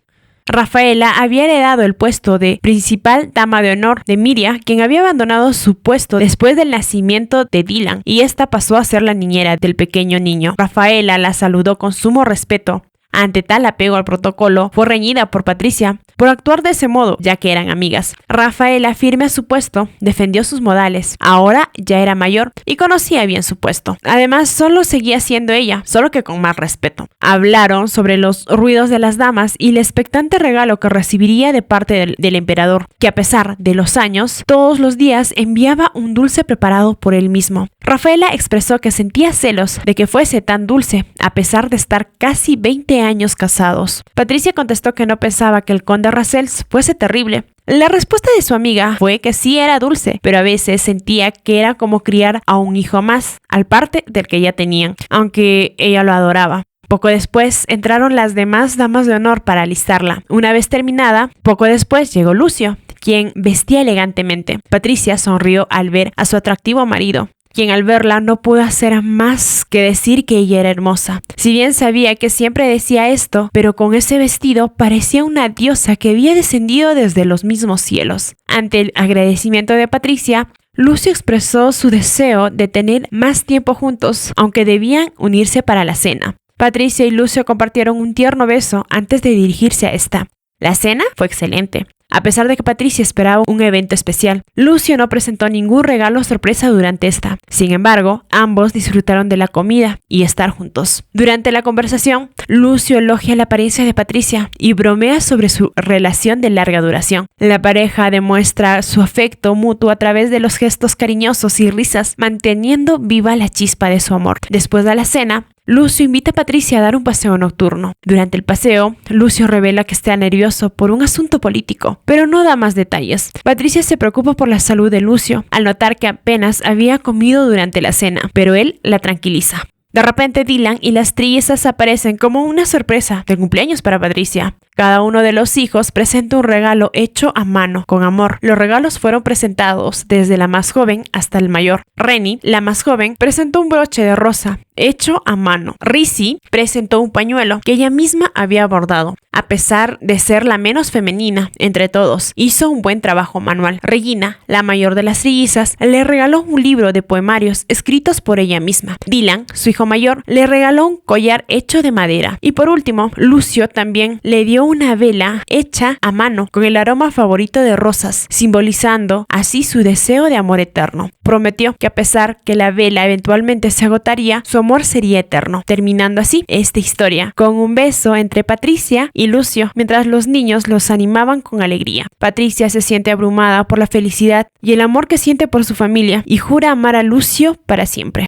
Speaker 1: Rafaela había heredado el puesto de principal dama de honor de Miria, quien había abandonado su puesto después del nacimiento de Dylan, y esta pasó a ser la niñera del pequeño niño. Rafaela la saludó con sumo respeto. Ante tal apego al protocolo, fue reñida por Patricia por actuar de ese modo, ya que eran amigas. Rafaela, firme a su puesto, defendió sus modales. Ahora ya era mayor y conocía bien su puesto. Además, solo seguía siendo ella, solo que con más respeto. Hablaron sobre los ruidos de las damas y el expectante regalo que recibiría de parte del emperador, que a pesar de los años, todos los días enviaba un dulce preparado por él mismo. Rafaela expresó que sentía celos de que fuese tan dulce, a pesar de estar casi 20 años casados. Patricia contestó que no pensaba que el conde Racel fuese terrible. La respuesta de su amiga fue que sí era dulce, pero a veces sentía que era como criar a un hijo más, al parte del que ya tenían, aunque ella lo adoraba. Poco después entraron las demás damas de honor para alistarla. Una vez terminada, poco después llegó Lucio, quien vestía elegantemente. Patricia sonrió al ver a su atractivo marido, quien al verla no pudo hacer más que decir que ella era hermosa. Si bien sabía que siempre decía esto, pero con ese vestido parecía una diosa que había descendido desde los mismos cielos. Ante el agradecimiento de Patricia, Lucio expresó su deseo de tener más tiempo juntos, aunque debían unirse para la cena. Patricia y Lucio compartieron un tierno beso antes de dirigirse a esta. La cena fue excelente. A pesar de que Patricia esperaba un evento especial, Lucio no presentó ningún regalo sorpresa durante esta. Sin embargo, ambos disfrutaron de la comida y estar juntos. Durante la conversación, Lucio elogia la apariencia de Patricia y bromea sobre su relación de larga duración. La pareja demuestra su afecto mutuo a través de los gestos cariñosos y risas, manteniendo viva la chispa de su amor. Después de la cena, Lucio invita a Patricia a dar un paseo nocturno. Durante el paseo, Lucio revela que está nervioso por un asunto político, pero no da más detalles. Patricia se preocupa por la salud de Lucio, al notar que apenas había comido durante la cena, pero él la tranquiliza. De repente, Dylan y las trillizas aparecen como una sorpresa de cumpleaños para Patricia. Cada uno de los hijos presenta un regalo hecho a mano, con amor. Los regalos fueron presentados desde la más joven hasta el mayor. Renny, la más joven, presentó un broche de rosa hecho a mano. Rizzy presentó un pañuelo que ella misma había bordado. A pesar de ser la menos femenina entre todos, hizo un buen trabajo manual. Regina, la mayor de las trillizas, le regaló un libro de poemarios escritos por ella misma. Dylan, su hijo mayor, le regaló un collar hecho de madera. Y por último, Lucio también le dio una vela hecha a mano con el aroma favorito de rosas, simbolizando así su deseo de amor eterno. Prometió que a pesar que la vela eventualmente se agotaría, su amor sería eterno, terminando así esta historia con un beso entre Patricia y Lucio, mientras los niños los animaban con alegría. Patricia se siente abrumada por la felicidad y el amor que siente por su familia y jura amar a Lucio para siempre.